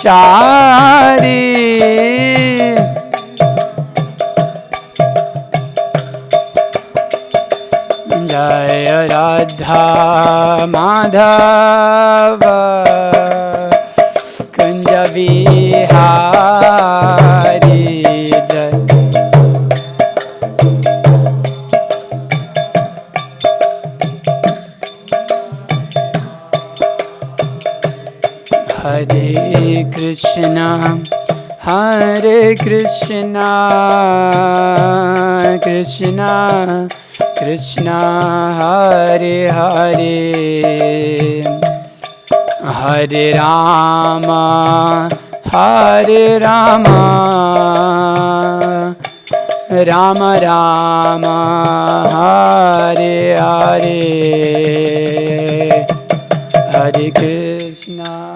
यमुनातिरवनचारी जय राधा माधव कुंज विहारी जय Hare Krishna Krishna Krishna Hare Hare Hare Rama Rama Rama Hare Hare Hare Krishna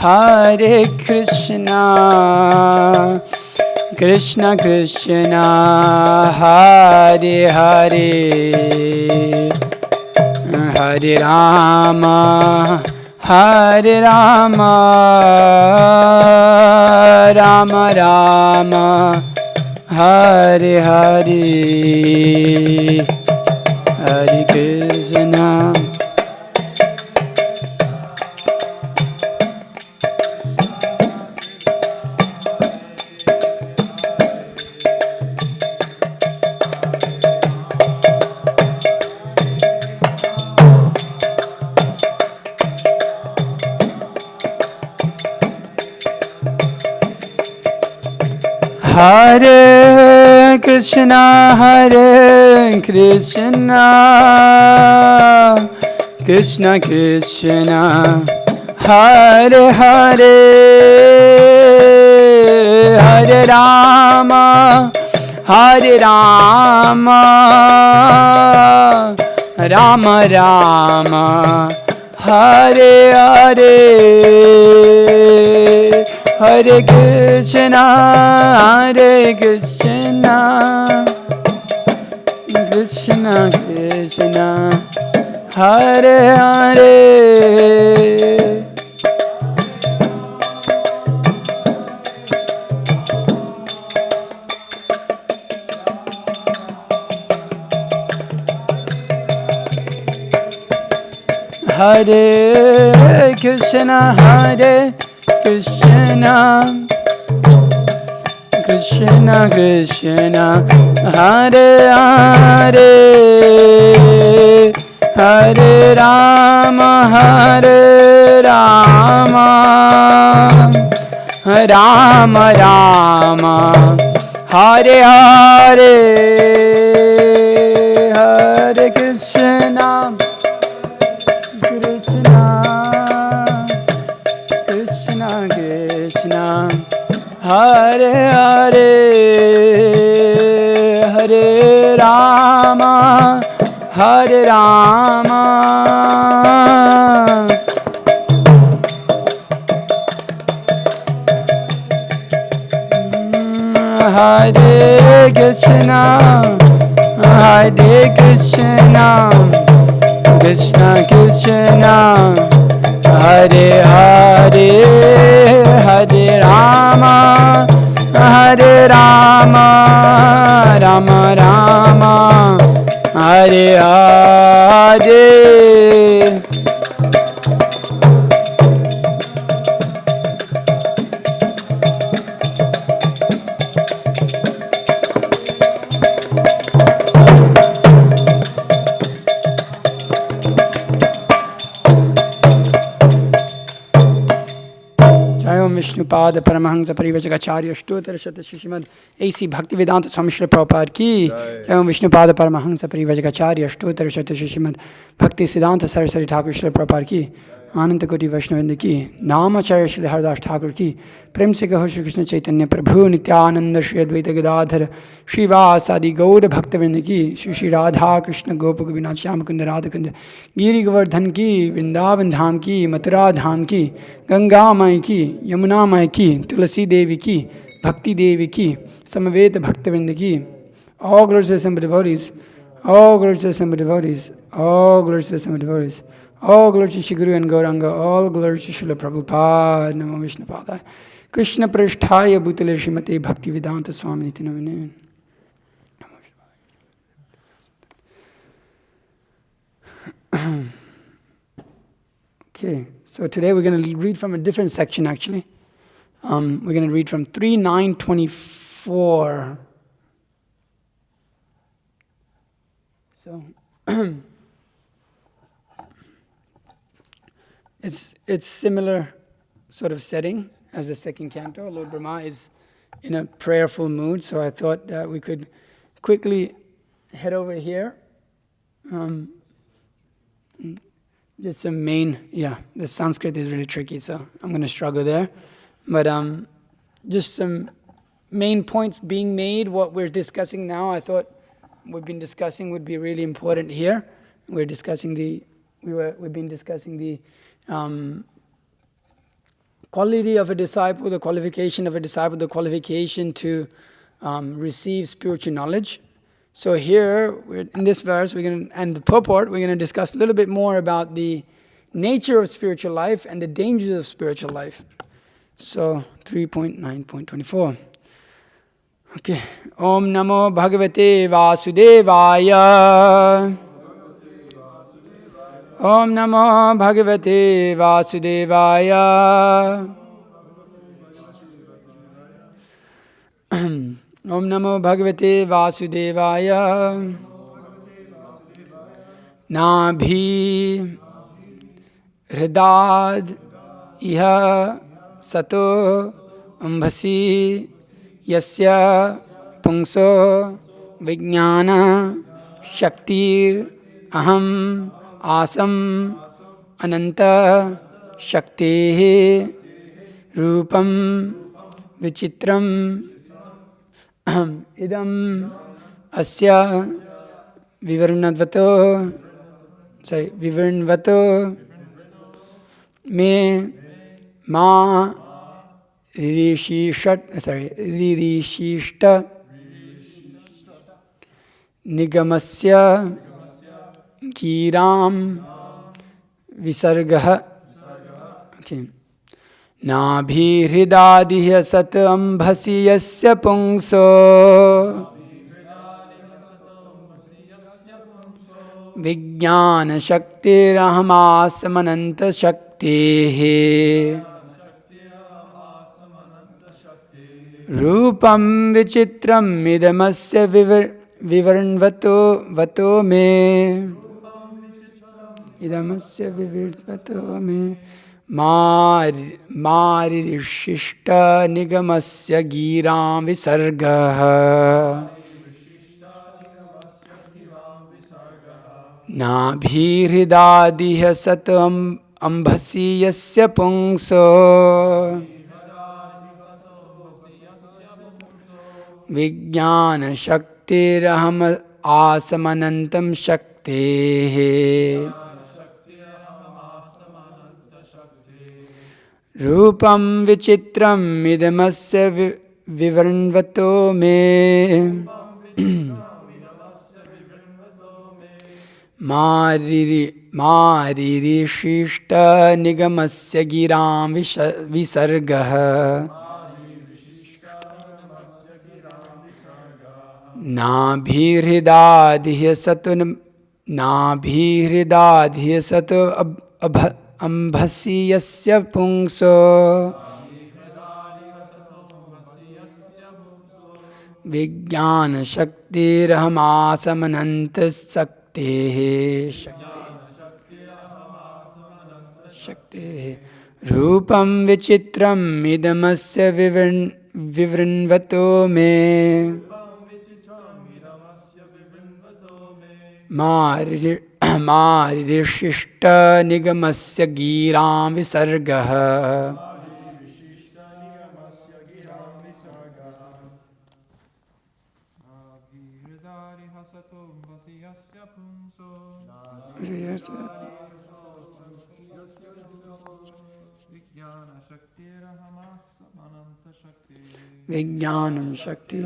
Hare Krishna Krishna Krishna Hare Hare Hare Rama Rama Rama Hare Hare Hare Krishna Hare Krishna Krishna Krishna Hare Hare Hare Rama Rama Rama Hare Hare Hare Krishna Krishna Krishna Hare Hare Hare Krishna Krishna Krishna Hare Hare Hare Rama Rama Rama Hare Hare Hare Krishna Krishna Krishna Hare Hare Hare Rama Hare Krishna Krishna Krishna Hare Hare Hare Rama Rama Rama Hare Hare Vishnupad Paramhans परिव्राजकाचार्य अष्टोत्तर शत श्रीमद ऐसी भक्ति वेदांत स्वामी श्री प्रभुपाद की एवं विष्णुपाद परमहंस परिव्राजकाचार्य अष्टोत्तर शत श्रीमद भक्ति सिद्धांत सरस्वती ठाकुर श्री प्रभुपाद की आनंद कोटि वैष्णविंद की नामाचार्य श्री हरदास ठाकुर की प्रेम से कहो श्री कृष्ण चैतन्य प्रभु नित्यानंद श्री अद्वैत गदाधर श्रीवासादि गौर भक्तवृंद की श्री श्री राधा कृष्ण गोप गोपीनाथ श्याम कुंद राधा कुंद गिरि गोवर्धन की वृंदावन धाम की मथुरा धाम की गंगा माई की यमुना माई की तुलसी देवी की भक्ति देवी की समवेत भक्तवृंद की all glories to the assembled devotees, all glories to the assembled devotees, all glories to the assembled devotees. All glory to Shri Guru and Gauranga, all glory to Srila Prabhupada, Namo Vishnupadaya. Krishna Prasthaya Bhutale Srimate Bhakti Vedanta Swami Niti Namine. Okay, so today we're going to read from a different section actually. We're going to read from 3.9.24. So... It's similar sort of setting as the second canto. Lord Brahma is in a prayerful mood, so I thought that we could quickly head over here. Just some main, the Sanskrit is really tricky, so I'm going to struggle there. But just some main points being made. What we're discussing now, I thought we've been discussing would be really important here. We've been discussing the quality of a disciple, the qualification of a disciple, the qualification to receive spiritual knowledge. So here, in this verse, and the purport, we're going to discuss a little bit more about the nature of spiritual life and the dangers of spiritual life. So 3.9.24. Okay. Om Namo Bhagavate Vasudevaya. Om Namo Bhagavate Vasudevaya. Om Namo Bhagavate Vasudevaya. Nabhi Hridad Iha Sato Ambhasi Yasya Pungso Vijnana Shaktir Aham Asam Ananta Shakti Rupam Vichitram Idam Asya Vivarnvato Me Ma Ririshishta Nigamasya Kiram Visargah. Okay. Nabhi hridadihya sat ambhasi yasya pungso Vijnana shaktir ahamasamananta shaktihi Rupam vichitram idamasya vivarnvato me Idamasya vivarnvato me Maririshishta nigamasya giram visargah Nabhi hridadihya satam ambhasi yasya pungso Vijnana shaktiraham asamanantam shaktehe Rupam vichitram idamasya vivarnvato me Maririshishta nigamasya giram visargah Nabhi hridadihya sato ambhasi yasya pungso Vijnana shaktiraham asamananta shaktehe Shaktehe Rupam vichitram idamasya vivrinvato me. Maririshishta nigamasya giram visargaha. Vijnanam Shakti.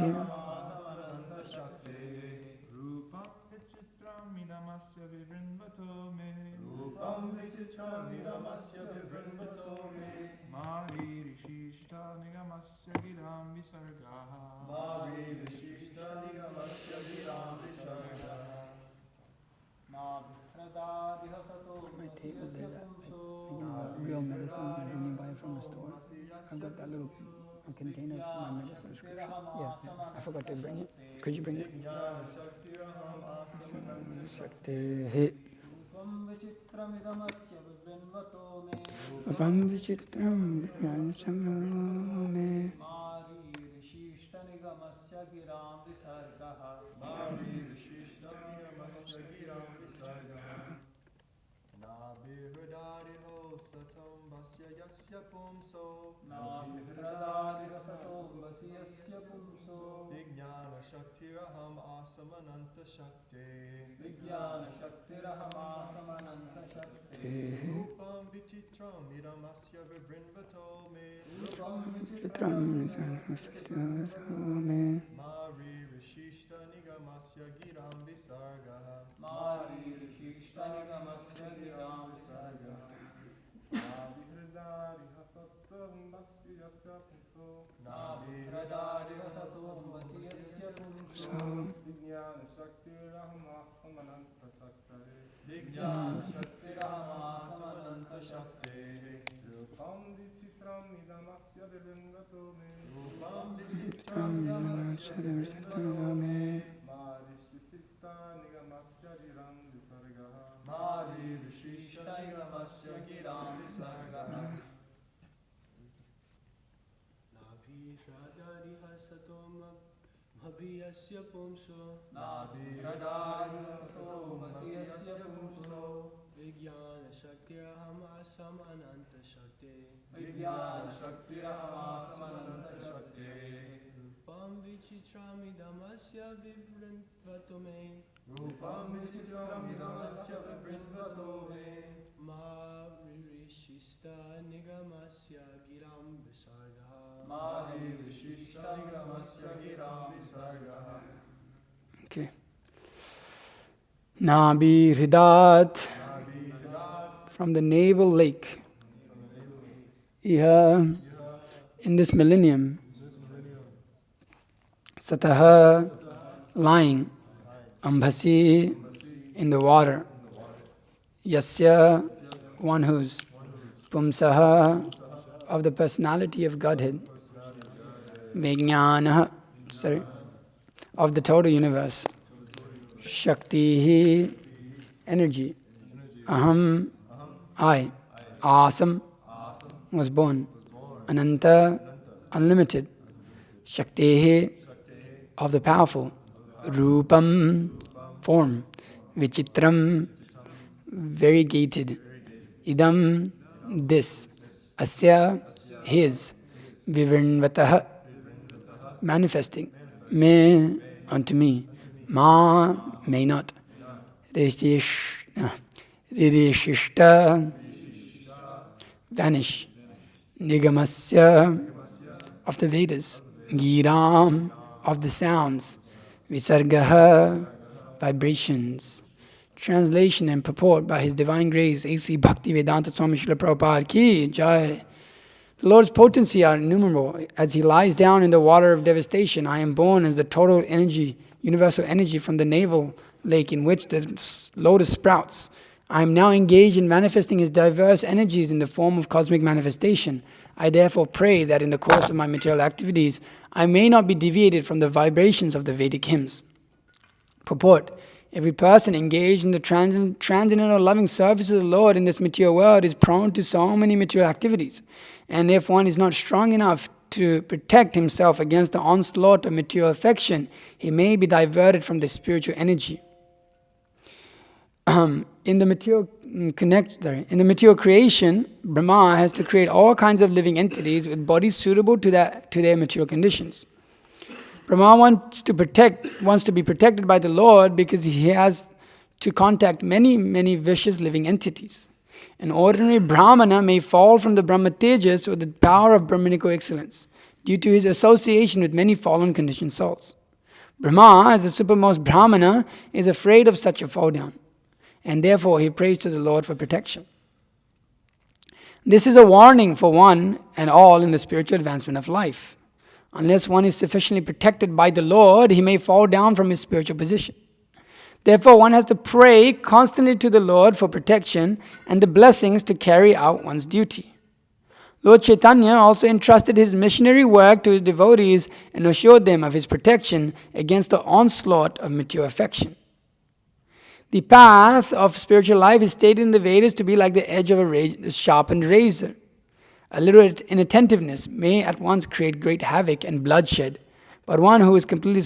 Real medicine when you buy from the store. I've got that little container for my medicine prescription. Yeah, I forgot to bring it. Could you bring it? Shakti. Rupam vichitram me. Vijnana Shaktiraham Asamananta Shakti. Vijnana Shaktiraham Asamananta Shakti. Rupam Vichitram Idamasya Vibrinvato me. Rupam Vichitram me. Mari Rishishta Nigamasya Giram Visargaha. Mari Rishishta Nigamasya Giram Visargaha. Nabhridari Hasatam Vasyasya Puso. Nabhridari Hasatam Vasyasya Puso. Vijnana Shaktiraham Asamananta Shakti. Vijnana Shaktiraham Asamananta Shakti. Rupam Vichitram Idamasya Vibrinvato me. Rupam Vichitram Idamasya Vibrinvato me. Marishishta Nigamasya Giram Visargaha. Mari Rishishta Nigamasya Giram Visargaha. Nabhi Radari Hasatom Abhiyasya Pumso. Nabhi Radari Hasatom Abhiyasya Pumso. Vijnana Shaktiraham Asamananta Shakti. Vijnana Shaktiraham Asamananta Shakti. Rupam Vichitram Idamasya Vibrinvato me. Rupam Vichitram Idamasya Vibrinvato me. Maririshishta Nigamasya Giram Visargaha. Maririshishta Nigamasya Giram Visargaha. Okay. Nabhi Hridat. From the navel lake. Iha. In this millennium. Sataha. Lying. Ambhasi. In the water. Yasya. One whose. Pumsaha. Of the personality of Godhead. Vijnanaha. Sorry. Of the total universe. Shakti. Energy. Aham. I. Asam. Was born. Ananta. Unlimited. Shakti. Of the powerful. Rupam. Form. Vichitram. Variegated. Idam. This. Asya. His. Vivarnvataha. Manifesting. Me. Unto me. Ma. May not. Ririshishta. Vanish. Nigamasya. Of the Vedas. Giram. Of the sounds. Visargaha. Vibrations. Translation and purport by His Divine Grace, A.C. Bhaktivedanta Swami Srila Prabhupada Ki Jai. The Lord's potency are innumerable. As He lies down in the water of devastation, I am born as the total energy, universal energy from the navel lake in which the lotus sprouts. I am now engaged in manifesting His diverse energies in the form of cosmic manifestation. I therefore pray that in the course of my material activities, I may not be deviated from the vibrations of the Vedic hymns. Purport. every person engaged in the transcendental loving service of the Lord in this material world is prone to so many material activities. And if one is not strong enough to protect himself against the onslaught of material affection, he may be diverted from the spiritual energy. In the material creation, Brahma has to create all kinds of living entities with bodies suitable to their material conditions. Brahma wants to be protected by the Lord because he has to contact many, many vicious living entities. An ordinary Brahmana may fall from the Brahma Tejas or the power of Brahminical excellence due to his association with many fallen conditioned souls. Brahma, as the supermost Brahmana, is afraid of such a fall down, and therefore he prays to the Lord for protection. This is a warning for one and all in the spiritual advancement of life. Unless one is sufficiently protected by the Lord, he may fall down from his spiritual position. Therefore, one has to pray constantly to the Lord for protection and the blessings to carry out one's duty. Lord Chaitanya also entrusted his missionary work to his devotees and assured them of his protection against the onslaught of material affection. The path of spiritual life is stated in the Vedas to be like the edge of a sharpened razor. A little inattentiveness may at once create great havoc and bloodshed, but one who is a completely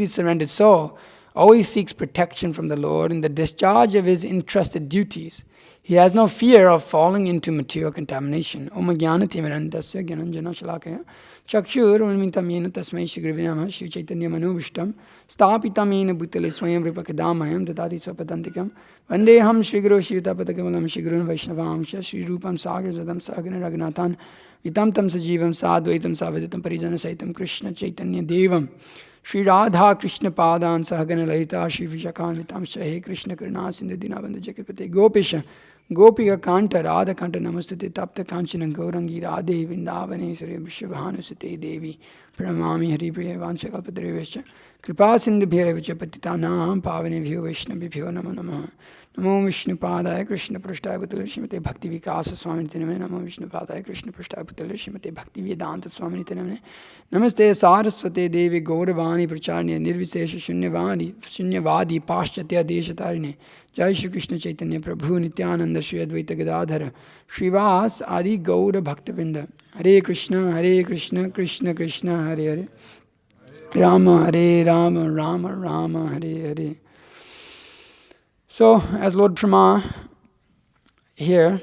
surrendered soul always seeks protection from the Lord in the discharge of his entrusted duties. He has no fear of falling into material contamination. Om Jnana Timirandasya Gyananjana Shalakaya Chakshur Unmintamena Tasmai Shigrivinama Shri Chaitanya Manubhishtam Stapitamena Bhutale Swayam Ripakadamayam Tatati Swapadantikam Vandeham Shri Guru Shivitapatakabalam Shri Gurun Vaishnavamsha Shri Rupam Sagar Zadam Sagana Ragnathan Vitam Tam Sajivam Sadvaitam Savaditam Parijana Saitam Krishna Chaitanya Devam Shri Radha Krishna Padan Sahagana Lalita Shri Vishakan Vitam Shahe Krishna Karuna Sindhu Dinabandhu Jakapate Gopisha Gopika Kanta Radha Kanta Namastate Tapta Kanchana Gaurangi Radhe Vindavane Surya Vishwabhanusate Devi Pranamami Hari Priya Vanchakalpadrevescha Kripa Sindhubhya Vichapatitanam Pavanebhyo Vaishnavibhyo Namo Namaha Namo Vishnu Padaya Krishna Prashtaya Bhutale Srimate Bhakti Vikasa Swami Namane Namo Vishnu Padaya Krishna Prashtaya Bhutale Srimate Bhakti Vedanta Swami Namane Namaste Saraswate Devi Gauravani Pracharya Nirvisesha Shunyavadi Paschatya Deshatarine Jai Shri Krishna Chaitanya Prabhu Nityananda Shri Advaita Gadadhara Srivas Adi Gaura Bhaktavinda Hare Krishna Krishna Krishna Hare Hare Rama Hare Rama Rama Rama Hare Hare. So, as Lord Brahma here,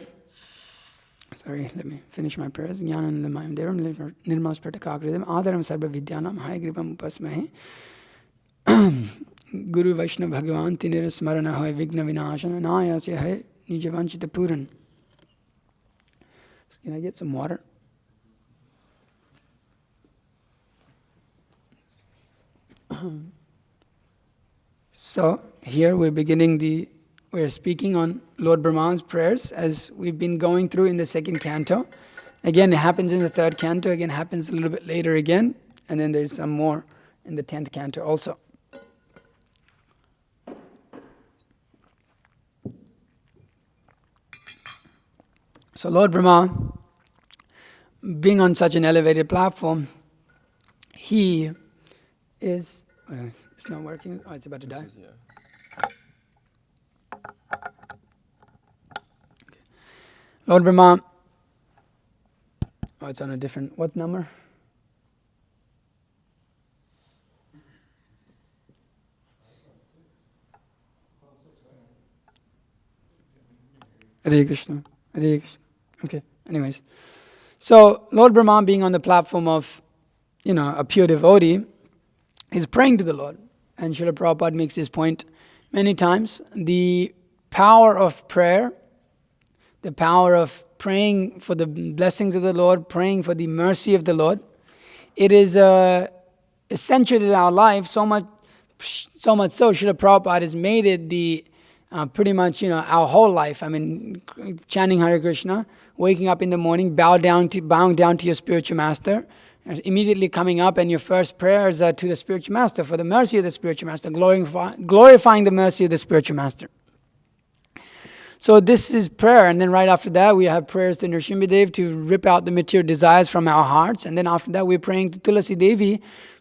let me finish my prayers. Jnanandamayam Devam Nirmas Pratakakridam Adaram Sarva Vidyanam Haigripam Upasmahe Guru Vaishnava Bhagavan Tinir Smarana Hoy Vigna Vinashana Nayasya Hai Nijavanchita Puran. Can I get some water? So here we're speaking on Lord Brahma's prayers as we've been going through in the second canto. Again, it happens in the third canto, again happens a little bit later again, and then there's some more in the 10th canto also. So Lord Brahma, being on such an elevated platform, he is... it's not working. Oh, it's about to die. Okay. Lord Brahma, it's on a different, what number? Hare Krishna. Hare Krishna. Okay, anyways. So, Lord Brahma being on the platform of, a pure devotee, is praying to the Lord. And Srila Prabhupada makes this point many times. The power of prayer, the power of praying for the blessings of the Lord, praying for the mercy of the Lord, it is essential in our life, so much so Srila Prabhupada has made it the pretty much, our whole life. I mean, chanting Hare Krishna, waking up in the morning, bowing down to your spiritual master, immediately coming up, and your first prayers are to the spiritual master for the mercy of the spiritual master, glorifying the mercy of the spiritual master. So this is prayer, and then right after that we have prayers to Nrsimhadev to rip out the material desires from our hearts, and then after that we're praying to Tulasi Devi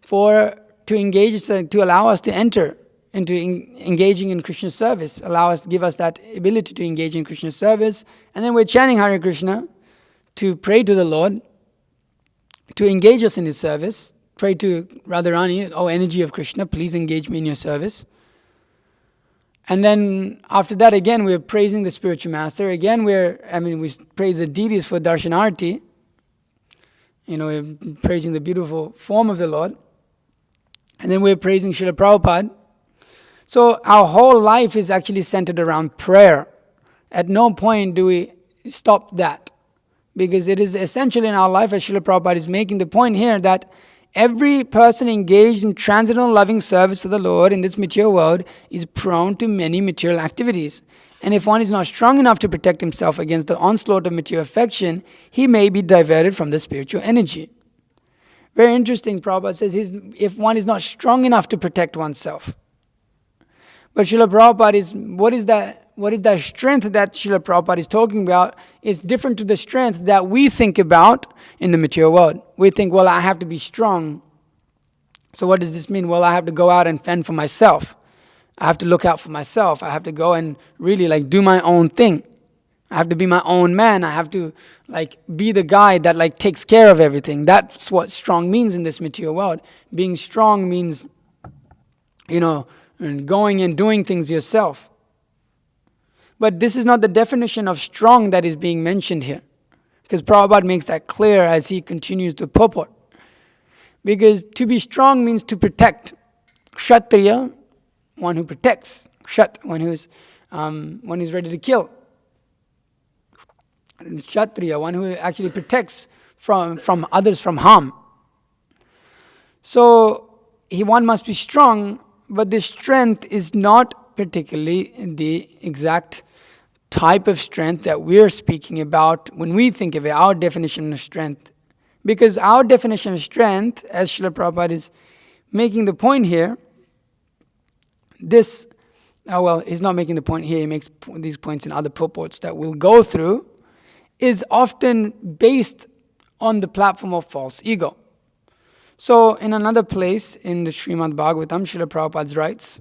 to engage us, to allow us to enter into engaging in Krishna service, give us that ability to engage in Krishna service. And then we're chanting Hare Krishna to pray to the Lord, to engage us in His service. Pray to Radharani, oh energy of Krishna, please engage me in your service. And then after that, again, we're praising the spiritual master. Again, we praise the deities for darshanarti. We're praising the beautiful form of the Lord. And then we're praising Srila Prabhupada. So our whole life is actually centered around prayer. At no point do we stop that. Because it is essential in our life, as Srila Prabhupada is making the point here, that every person engaged in transcendental loving service to the Lord in this material world is prone to many material activities. And if one is not strong enough to protect himself against the onslaught of material affection, he may be diverted from the spiritual energy. Very interesting, Prabhupada says, if one is not strong enough to protect oneself. But Srila Prabhupada what is that strength that Srila Prabhupada is talking about is different to the strength that we think about in the material world. We think, well, I have to be strong. So what does this mean? Well, I have to go out and fend for myself. I have to look out for myself. I have to go and really do my own thing. I have to be my own man. I have to be the guy that takes care of everything. That's what strong means in this material world. Being strong means, going and doing things yourself. But this is not the definition of strong that is being mentioned here. Because Prabhupada makes that clear as he continues to purport. Because to be strong means to protect. Kshatriya, one who protects. Kshat, one who's ready to kill. Kshatriya, one who actually protects from others from harm. So one must be strong, but this strength is not particularly the exact type of strength that we're speaking about when we think of it, our definition of strength. Because our definition of strength, as Srila Prabhupada is making the point here, he's not making the point here, he makes these points in other purports that we'll go through, is often based on the platform of false ego. So in another place in the Srimad Bhagavatam, Srila Prabhupada writes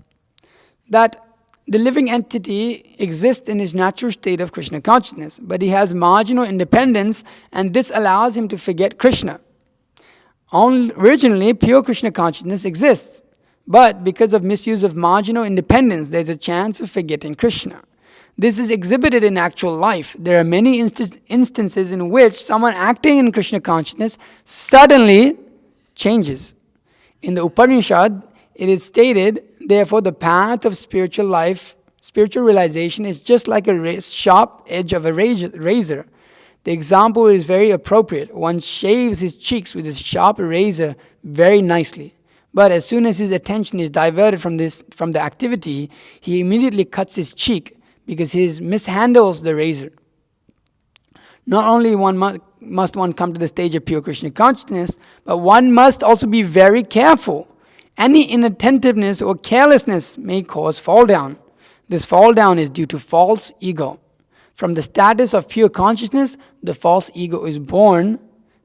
that the living entity exists in his natural state of Krishna consciousness, but he has marginal independence, and this allows him to forget Krishna. Originally, pure Krishna consciousness exists, but because of misuse of marginal independence, there's a chance of forgetting Krishna. This is exhibited in actual life. There are many instances in which someone acting in Krishna consciousness suddenly changes. In the Upanishad, it is stated, therefore, the path of spiritual life, spiritual realization is just like a sharp edge of a razor. The example is very appropriate. One shaves his cheeks with a sharp razor very nicely. But as soon as his attention is diverted from the activity, he immediately cuts his cheek because he mishandles the razor. Not only must one come to the stage of pure Krishna consciousness, but one must also be very careful. Any inattentiveness or carelessness may cause fall down. This fall down is due to false ego. From the status of pure consciousness, the false ego is born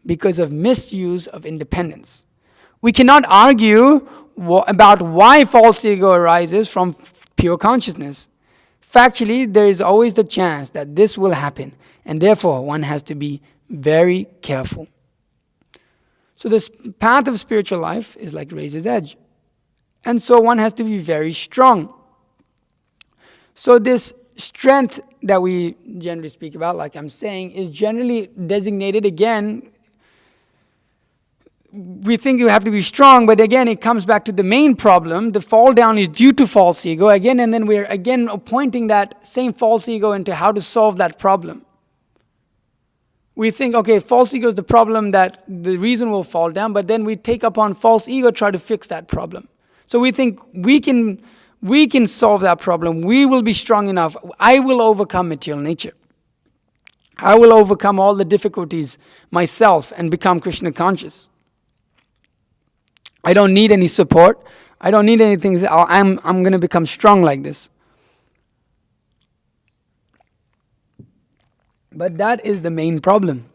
because of misuse of independence. We cannot argue about why false ego arises from pure consciousness. Factually, there is always the chance that this will happen, and therefore one has to be very careful. So this path of spiritual life is like razor's edge. And so one has to be very strong. So this strength that we generally speak about, like I'm saying, is generally designated again. We think you have to be strong, but again, it comes back to the main problem. The fall down is due to false ego again, and then we're again pointing that same false ego into how to solve that problem. We think, okay, false ego is the problem, that the reason will fall down, but then we take upon false ego, try to fix that problem. So we think we can solve that problem. We will be strong enough. I will overcome material nature. I will overcome all the difficulties myself and become Krishna conscious. I don't need any support. I don't need anything. I'm going to become strong like this. But that is the main problem.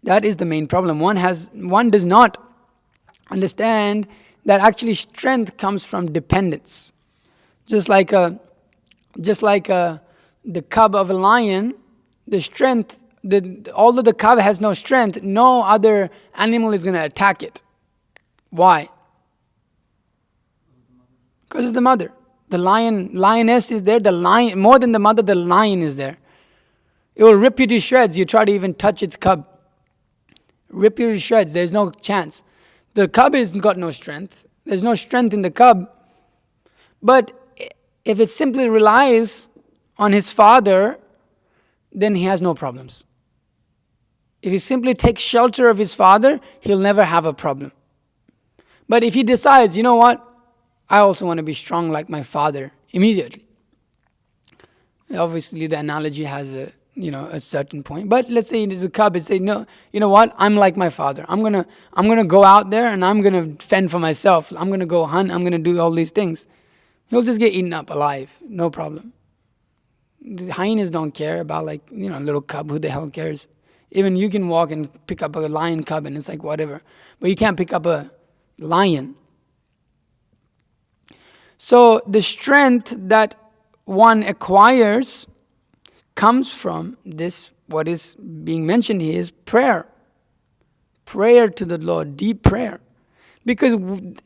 That is the main problem. One does not understand that actually strength comes from dependence. Just like the cub of a lion, the strength, although the cub has no strength, no other animal is going to attack it. Why? Because of the mother. The lioness is there. The lion, more than the mother, the lion is there. It will rip you to shreds. You try to even touch its cub. Rip you to shreds. There's no chance. The cub has got no strength. There's no strength in the cub. But if it simply relies on his father, then he has no problems. If he simply takes shelter of his father, he'll never have a problem. But if he decides, you know what, I also want to be strong like my father, immediately. Obviously, the analogy has a certain point. But let's say it is a cub. It say, no, you know what? I'm like my father. I'm gonna go out there and I'm gonna fend for myself. I'm gonna go hunt. I'm gonna do all these things. He'll just get eaten up alive, no problem. The hyenas don't care about a little cub. Who the hell cares? Even you can walk and pick up a lion cub and it's like whatever. But you can't pick up a lion. So the strength that one acquires comes from this, what is being mentioned here is prayer. Prayer to the Lord, deep prayer. Because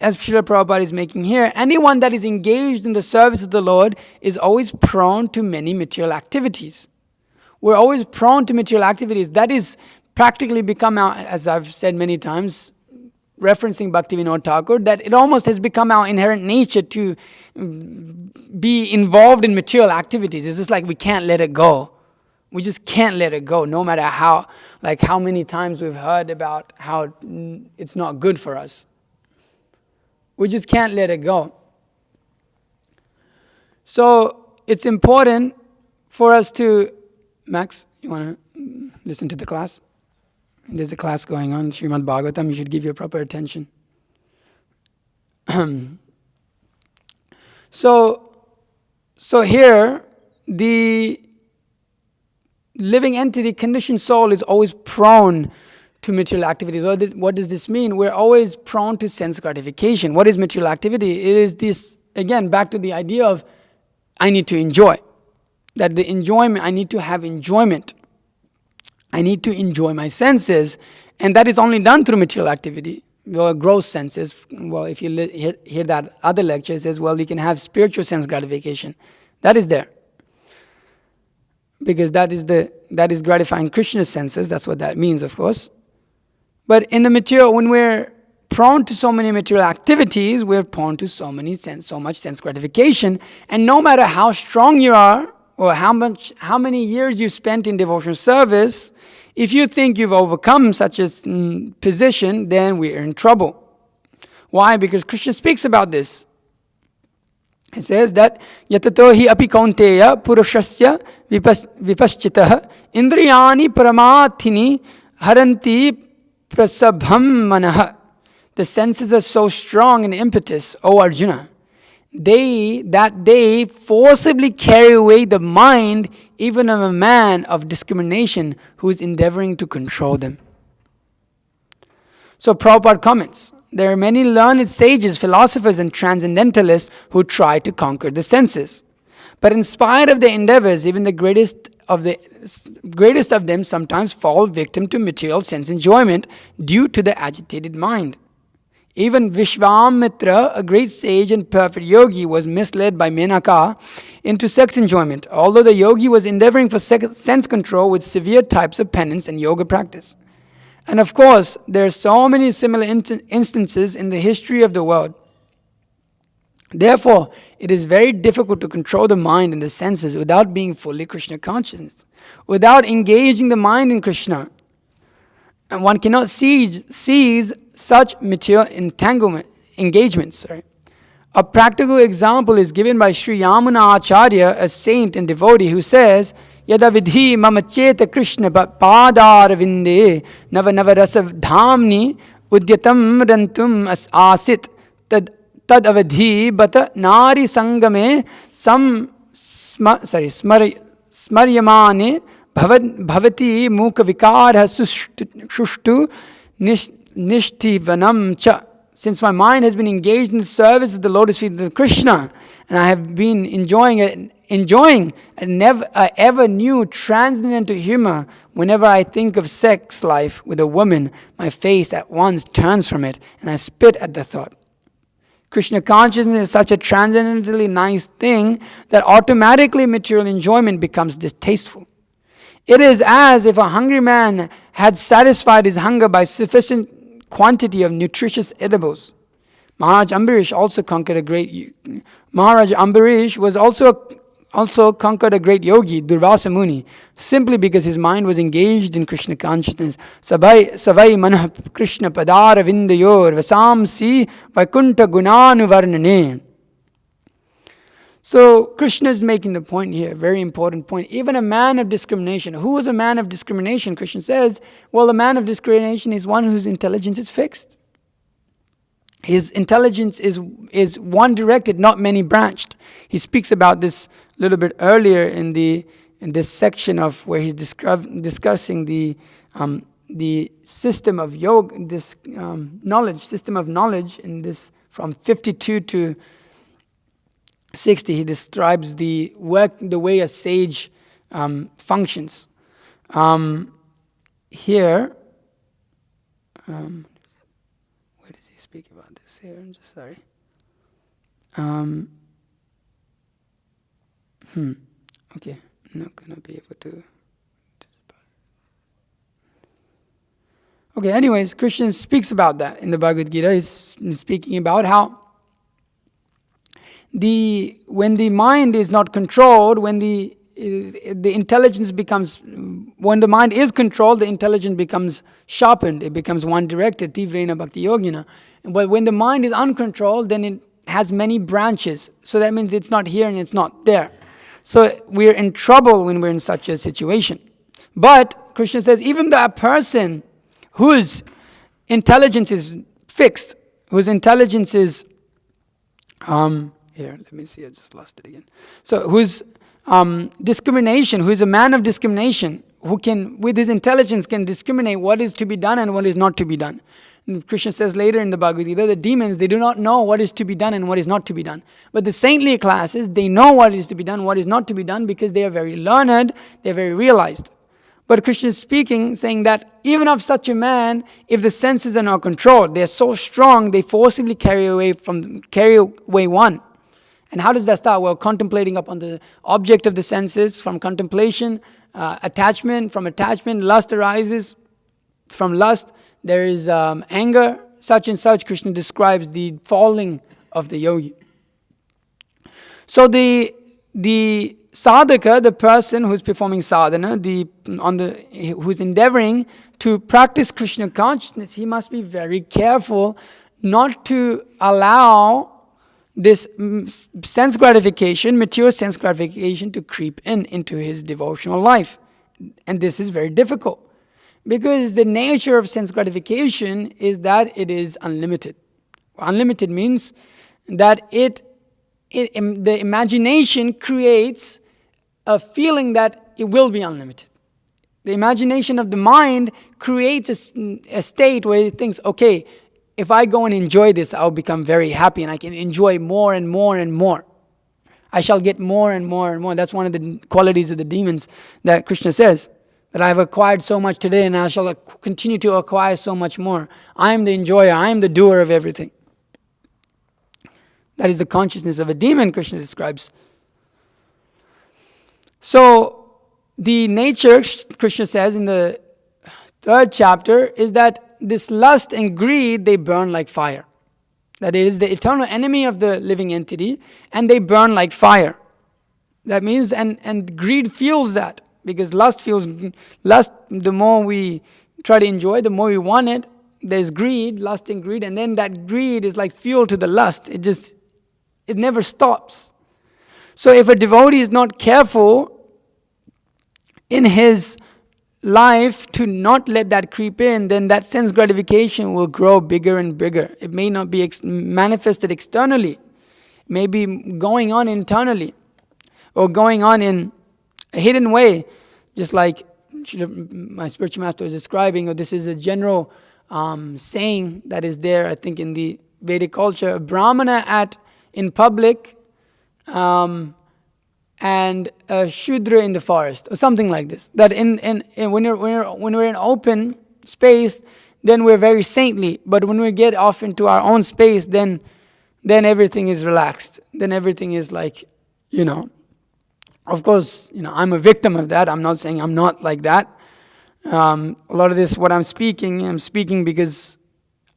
as Srila Prabhupada is making here, anyone that is engaged in the service of the Lord is always prone to many material activities. We're always prone to material activities. That is practically become, as I've said many times, referencing Bhaktivinoda Thakur, that it almost has become our inherent nature to be involved in material activities. It's just like we can't let it go. We just can't let it go, no matter how many times we've heard about how it's not good for us. We just can't let it go. So it's important for us to, Max, you want to listen to the class? There's a class going on, Srimad Bhagavatam, you should give your proper attention. So here, the living entity, conditioned soul, is always prone to material activities. What does this mean? We're always prone to sense gratification. What is material activity? It is this, again, back to the idea of I need to enjoy. That the enjoyment, I need to have enjoyment. I need to enjoy my senses. And that is only done through material activity. Well, gross senses. Well, if you hear that other lecture, it says, well, you can have spiritual sense gratification. That is there. Because that is gratifying Krishna's senses. That's what that means, of course. But in the material, when we're prone to so many material activities, we're prone to so much sense gratification. And no matter how strong you are, or how many years you spent in devotional service, if you think you've overcome such a position, then we are in trouble. Why? Because Krishna speaks about this. He says that yatato hi api kaunteya purushasya vipaschitah indriyani paramathini haranti prasabham manah. The senses are so strong and impetus, O Arjuna. They forcibly carry away the mind even of a man of discrimination who is endeavoring to control them. So Prabhupada comments, there are many learned sages, philosophers and transcendentalists who try to conquer the senses. But in spite of their endeavors, even the greatest of them sometimes fall victim to material sense enjoyment due to the agitated mind. Even Vishvamitra, a great sage and perfect yogi, was misled by Menaka into sex enjoyment, although the yogi was endeavoring for sense control with severe types of penance and yoga practice. And of course, there are so many similar instances in the history of the world. Therefore, it is very difficult to control the mind and the senses without being fully Krishna conscious, without engaging the mind in Krishna. And one cannot seize such material engagements. A practical example is given by Sri Yamuna Acarya, a saint and devotee, who says, Yada vidhi mama cheta Krishna padar vinde nava nava rasa dhamni udyatam rantum asit tad avadhi bata nari sangame smaryamane bhavati mukha vikarha sushtu nishtivanam cha. since my mind has been engaged in the service of the lotus feet of Krishna, and I have been enjoying a ever new transcendental humor, whenever I think of sex life with a woman, my face at once turns from it, and I spit at the thought. Krishna consciousness is such a transcendently nice thing that automatically material enjoyment becomes distasteful. It is as if a hungry man had satisfied his hunger by sufficient quantity of nutritious edibles. Maharaj Ambarish was also conquered a great yogi, Durvasa Muni, simply because his mind was engaged in Krishna consciousness. Savai manah Krishna padara vindayor vasamsi vaikunta gunanuvarnane. So Krishna is making the point here, very important point. Even a man of discrimination. Who is a man of discrimination? Krishna says, well, a man of discrimination is one whose intelligence is fixed. His intelligence is one-directed, not many-branched. He speaks about this a little bit earlier in this section of where he's discussing the system of yoga, this system of knowledge in this from 52 to 60, he describes the way a sage functions. Here, where does he speak about this here? I'm just sorry. Okay, I'm not going to be able to. Okay, anyways, Krishna speaks about that in the Bhagavad Gita. He's speaking about how when the mind is not controlled, when the intelligence becomes, when the mind is controlled, the intelligence becomes sharpened. It becomes one-directed, tivrena bhakti yogina. But when the mind is uncontrolled, then it has many branches. So that means it's not here and it's not there. So we're in trouble when we're in such a situation. But Krishna says, even that person whose intelligence is fixed, whose intelligence is here, let me see, I just lost it again. So whose discrimination, who is a man of discrimination, who can, with his intelligence, can discriminate what is to be done and what is not to be done. And Krishna says later in the Bhagavad Gita, the demons, they do not know what is to be done and what is not to be done. But the saintly classes, they know what is to be done, what is not to be done, because they are very learned, they are very realized. But Krishna is speaking, saying that even of such a man, if the senses are not controlled, they are so strong, they forcibly carry away one. And how does that start? Well, contemplating upon the object of the senses. From contemplation, attachment. From attachment, lust arises. From lust, there is anger. Such and such, Krishna describes the falling of the yogi. So the sadhaka, the person who's performing sadhana, who's endeavoring to practice Krishna consciousness, he must be very careful not to allow this sense gratification, mature sense gratification, to creep into his devotional life. And this is very difficult, because the nature of sense gratification is that it is unlimited. Unlimited means that the imagination creates a feeling that it will be unlimited. The imagination of the mind creates a state where it thinks, okay, if I go and enjoy this, I'll become very happy and I can enjoy more and more and more. I shall get more and more and more. That's one of the qualities of the demons that Krishna says, that I have acquired so much today and I shall continue to acquire so much more. I am the enjoyer. I am the doer of everything. That is the consciousness of a demon, Krishna describes. So the nature, Krishna says in the 3rd chapter, is that this lust and greed, they burn like fire. That it is the eternal enemy of the living entity, and they burn like fire. That means, and greed fuels that, because lust, the more we try to enjoy, the more we want it. There's greed, lust and greed, and then that greed is like fuel to the lust. It never stops. So if a devotee is not careful in his life to not let that creep in, then that sense gratification will grow bigger and bigger. It may not be manifested externally. It may be going on internally, or going on in a hidden way, just like my spiritual master was describing, or this is a general saying that is there, I think, in the Vedic culture: a Brahmana in public, and a Shudra in the forest, or something like this. That when we're in open space, then we're very saintly. But when we get off into our own space, then everything is relaxed. Then everything is like, of course, I'm a victim of that. I'm not saying I'm not like that. A lot of this, what I'm speaking because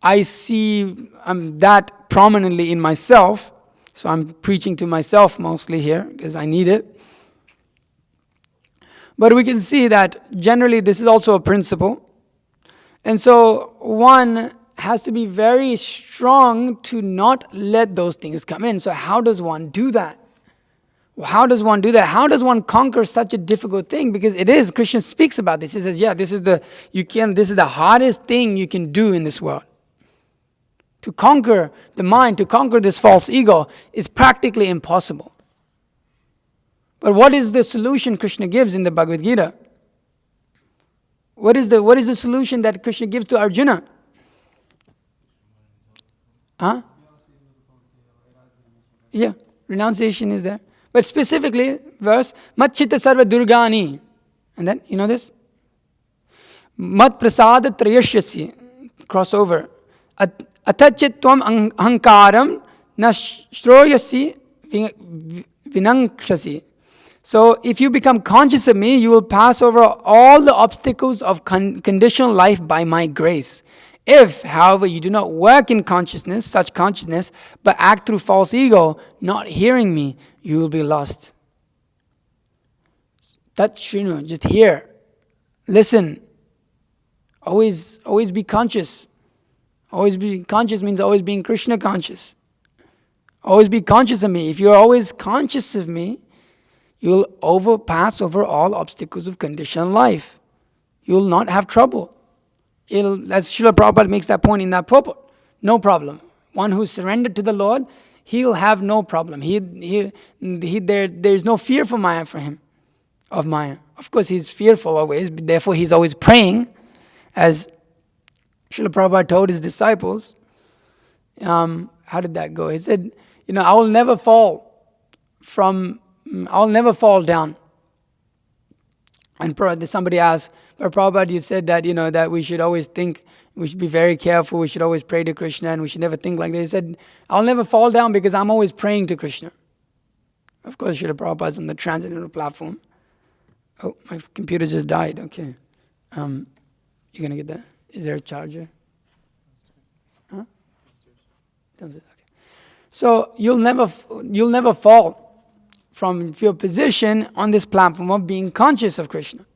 I see that prominently in myself. So I'm preaching to myself mostly here because I need it. But we can see that generally this is also a principle. And so one has to be very strong to not let those things come in. So how does one do that? How does one do that? How does one conquer such a difficult thing? Because it is, Krishna speaks about this. He says, this is the hardest thing you can do in this world. To conquer the mind, to conquer this false ego is practically impossible. But what is the solution Krishna gives in the Bhagavad Gita? What is the solution that Krishna gives to Arjuna? Yeah, renunciation is there. But specifically, verse, Mat chitta sarva durgani. And then, you know this? Mat prasada trayashyasi. Crossover. Atachitvam ahankaram na shroyasi vinangshasi. So if you become conscious of me, you will pass over all the obstacles of conditional life by my grace. If, however, you do not work in such consciousness, but act through false ego, not hearing me, you will be lost. Tachshunu, just hear, listen. Always be conscious. Always be conscious means always being Krishna conscious. Always be conscious of me. If you're always conscious of me, you'll pass over all obstacles of conditional life. You'll not have trouble. As Srila Prabhupada makes that point in that purport, no problem. One who's surrendered to the Lord, he'll have no problem. There's no fear for Maya for him, of Maya. Of course, he's fearful always, but therefore he's always praying, as Srila Prabhupada told his disciples. How did that go? He said, I'll never fall down. And somebody asked, but Prabhupada, you said that, that we should always think, we should be very careful, we should always pray to Krishna, and we should never think like that. He said, I'll never fall down because I'm always praying to Krishna. Of course, Srila Prabhupada's on the transcendental platform. Oh, my computer just died. Okay. You going to get that? Is there a charger? Huh? Okay. So you'll never fall from your position on this platform of being conscious of Krishna.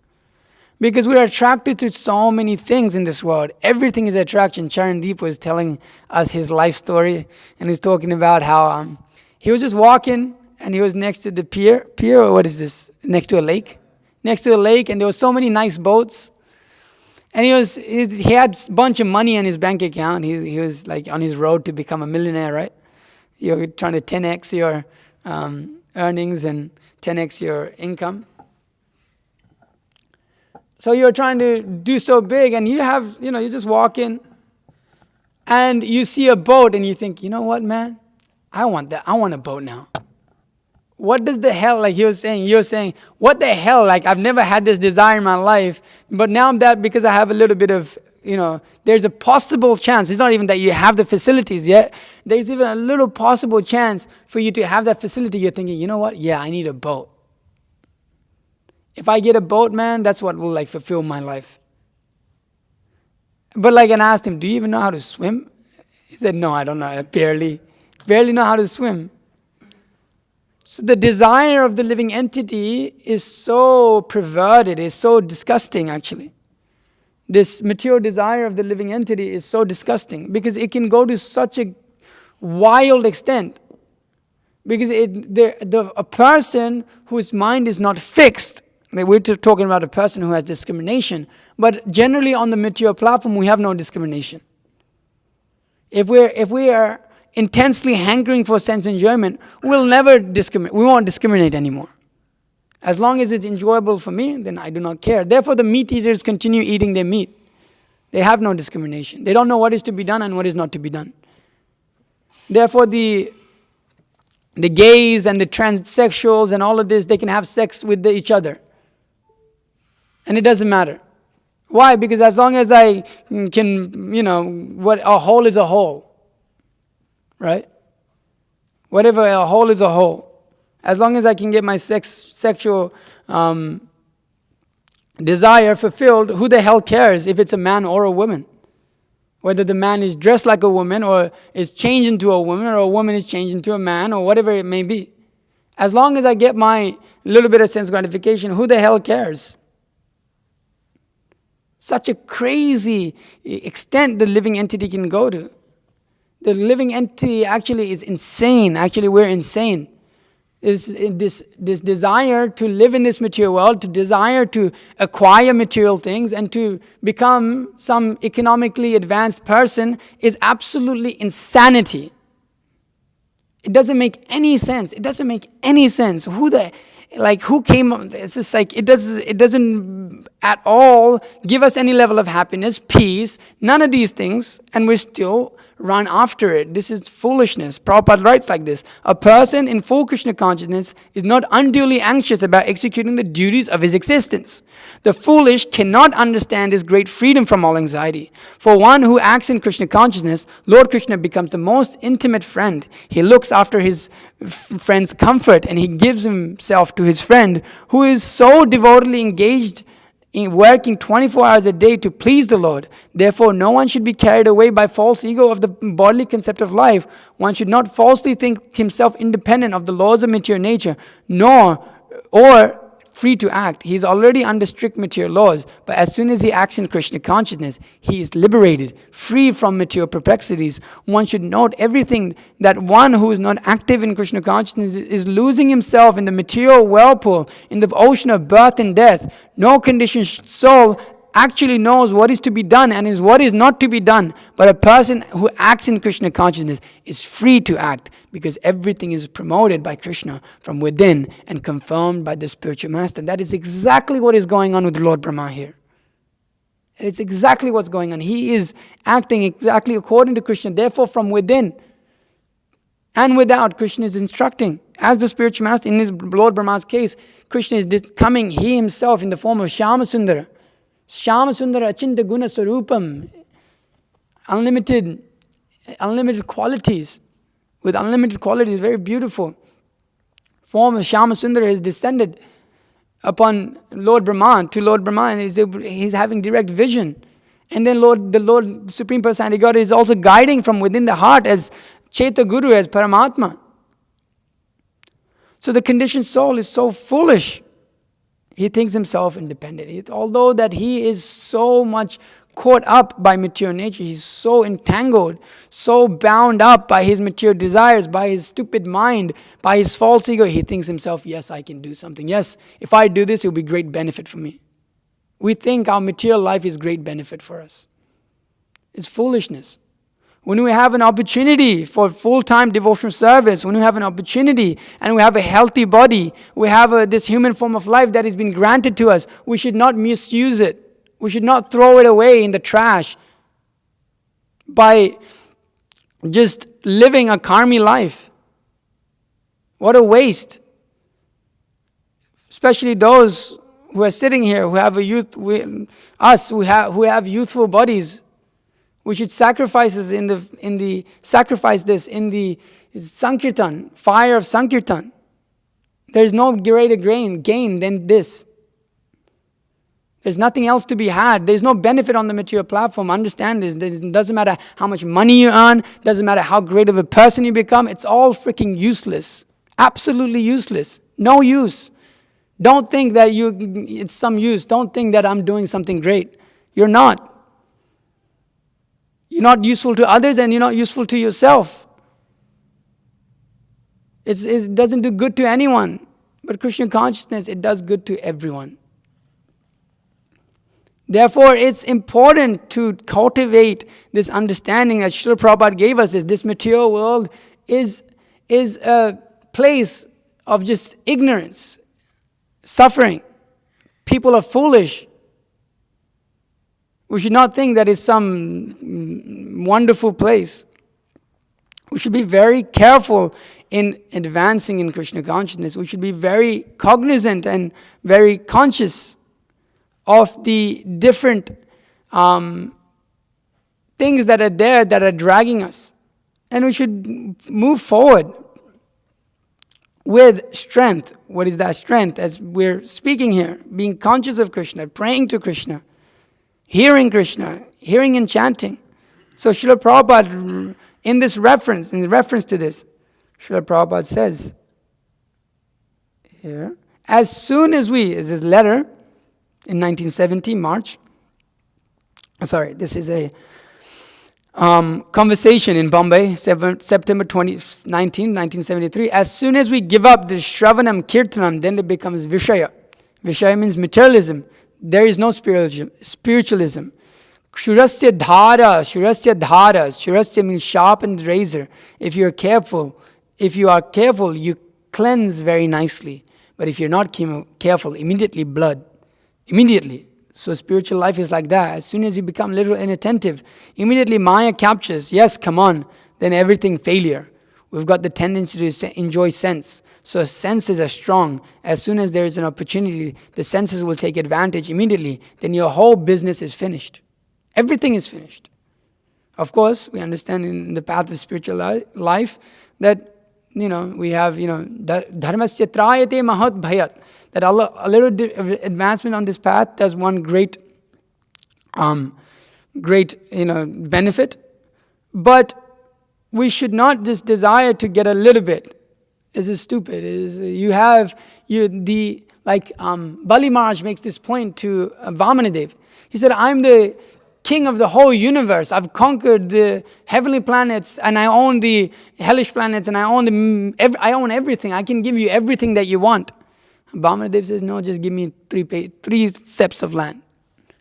Because we are attracted to so many things in this world. Everything is attraction. Charandeep was telling us his life story, and he's talking about how he was just walking, and he was next to the pier, or what is this? Next to a lake, and there were so many nice boats. And he had a bunch of money in his bank account. He was like on his road to become a millionaire, right? You're trying to 10x your earnings and 10x your income. So you're trying to do so big, and you're just walking, and you see a boat, and you think, you know what, man? I want that. I want a boat now. What does the hell, like you're saying, what the hell, like I've never had this desire in my life, but now that because I have a little bit of, there's a possible chance, it's not even that you have the facilities yet, there's even a little possible chance for you to have that facility, you're thinking, you know what, yeah, I need a boat. If I get a boat, man, that's what will fulfill my life. But and I asked him, do you even know how to swim? He said, no, I don't know, I barely know how to swim. So the desire of the living entity is so perverted, is so disgusting actually. This material desire of the living entity is so disgusting because it can go to such a wild extent. Because a person whose mind is not fixed, we're talking about a person who has discrimination, but generally on the material platform we have no discrimination. If we are intensely hankering for sense enjoyment, we'll never discriminate. We won't discriminate anymore. As long as it's enjoyable for me, then I do not care. Therefore, the meat eaters continue eating their meat. They have no discrimination. They don't know what is to be done and what is not to be done. Therefore, the gays and the transsexuals and all of this, they can have sex with each other. And it doesn't matter. Why? Because as long as I can, what a whole is a whole. Right? Whatever, a whole is a whole. As long as I can get my sexual desire fulfilled, who the hell cares if it's a man or a woman? Whether the man is dressed like a woman or is changed into a woman or a woman is changed into a man or whatever it may be. As long as I get my little bit of sense gratification, who the hell cares? Such a crazy extent the living entity can go to. The living entity actually is insane. Actually, we're insane. Is this desire to live in this material world, to desire to acquire material things and to become some economically advanced person is absolutely insanity. It doesn't make any sense. It doesn't make any sense. Who came up? It's just like it doesn't at all give us any level of happiness, peace, none of these things, and we're still run after it. This is foolishness. Prabhupada writes like this: a person in full Krishna consciousness is not unduly anxious about executing the duties of his existence. The foolish cannot understand this great freedom from all anxiety. For one who acts in Krishna consciousness, Lord Krishna becomes the most intimate friend. He looks after his friend's comfort and he gives himself to his friend who is so devotedly engaged in working 24 hours a day to please the Lord. Therefore, no one should be carried away by false ego of the bodily concept of life. One should not falsely think himself independent of the laws of material nature, or free to act. He is already under strict material laws, but as soon as he acts in Krishna consciousness, he is liberated, free from material perplexities. One should note everything that one who is not active in Krishna consciousness is losing himself in the material whirlpool, in the ocean of birth and death. No conditioned soul actually knows what is to be done and is what is not to be done. But a person who acts in Krishna consciousness is free to act because everything is promoted by Krishna from within and confirmed by the spiritual master. That is exactly what is going on with Lord Brahma here. It's exactly what's going on. He is acting exactly according to Krishna. Therefore, from within and without, Krishna is instructing. As the spiritual master, in this Lord Brahma's case, Krishna is coming, he himself, in the form of Shyamasundara. Shyamasundara Achinta Guna Swarupam, unlimited qualities, with unlimited qualities, very beautiful. Form of Shyamasundara is descended upon Lord Brahma, to Lord Brahma, and he's having direct vision. And then the Lord, Supreme Personality God, is also guiding from within the heart as Cheta Guru, as Paramatma. So the conditioned soul is so foolish. He thinks himself independent. Although that he is so much caught up by material nature, he's so entangled, so bound up by his material desires, by his stupid mind, by his false ego, he thinks himself, yes, I can do something. Yes, if I do this, it will be great benefit for me. We think our material life is great benefit for us. It's foolishness. When we have an opportunity for full-time devotional service, when we have an opportunity and we have a healthy body, we have this human form of life that has been granted to us, we should not misuse it. We should not throw it away in the trash by just living a karmi life. What a waste. Especially those who are sitting here, who have who have youthful bodies. We should sacrifice this in the Sankirtan, fire of Sankirtan. There is no greater gain than this. There's nothing else to be had. There's no benefit on the material platform. Understand this. It doesn't matter how much money you earn. Doesn't matter how great of a person you become. It's all freaking useless. Absolutely useless. No use. Don't think that it's some use. Don't think that I'm doing something great. You're not. You're not useful to others and you're not useful to yourself. It doesn't do good to anyone. But Krishna consciousness, it does good to everyone. Therefore, it's important to cultivate this understanding as Srila Prabhupada gave us. This material world is a place of just ignorance, suffering. People are foolish. We should not think that it's some wonderful place. We should be very careful in advancing in Krishna consciousness. We should be very cognizant and very conscious of the different things that are there that are dragging us. And we should move forward with strength. What is that strength? As we're speaking here, being conscious of Krishna, praying to Krishna, hearing and chanting. So Srila Prabhupada, in reference to this, Srila Prabhupada says here, as soon as is his letter in 1970, March. This is a conversation in Bombay, September 19, 1973. As soon as we give up this Shravanam, Kirtanam, then it becomes Vishaya. Vishaya means materialism. There is no spiritualism. Shurasya dhara. Shurasya means sharpened razor. If you are careful, you cleanse very nicely. But if you're not careful, immediately blood. Immediately. So spiritual life is like that. As soon as you become a little inattentive, immediately Maya captures, yes, come on, then everything failure. We've got the tendency to enjoy sense. So senses are strong. As soon as there is an opportunity, the senses will take advantage immediately. Then your whole business is finished. Everything is finished. Of course, we understand in the path of spiritual life that, we have, dharmasya trayate mahat bhayat. That a little advancement on this path does one great benefit. But we should not just desire to get a little bit. This is stupid. Bali Maharaj makes this point to Vamanadev. He said, I'm the king of the whole universe. I've conquered the heavenly planets and I own the hellish planets and I own everything. I can give you everything that you want. Vamanadev says, no, just give me three steps of land.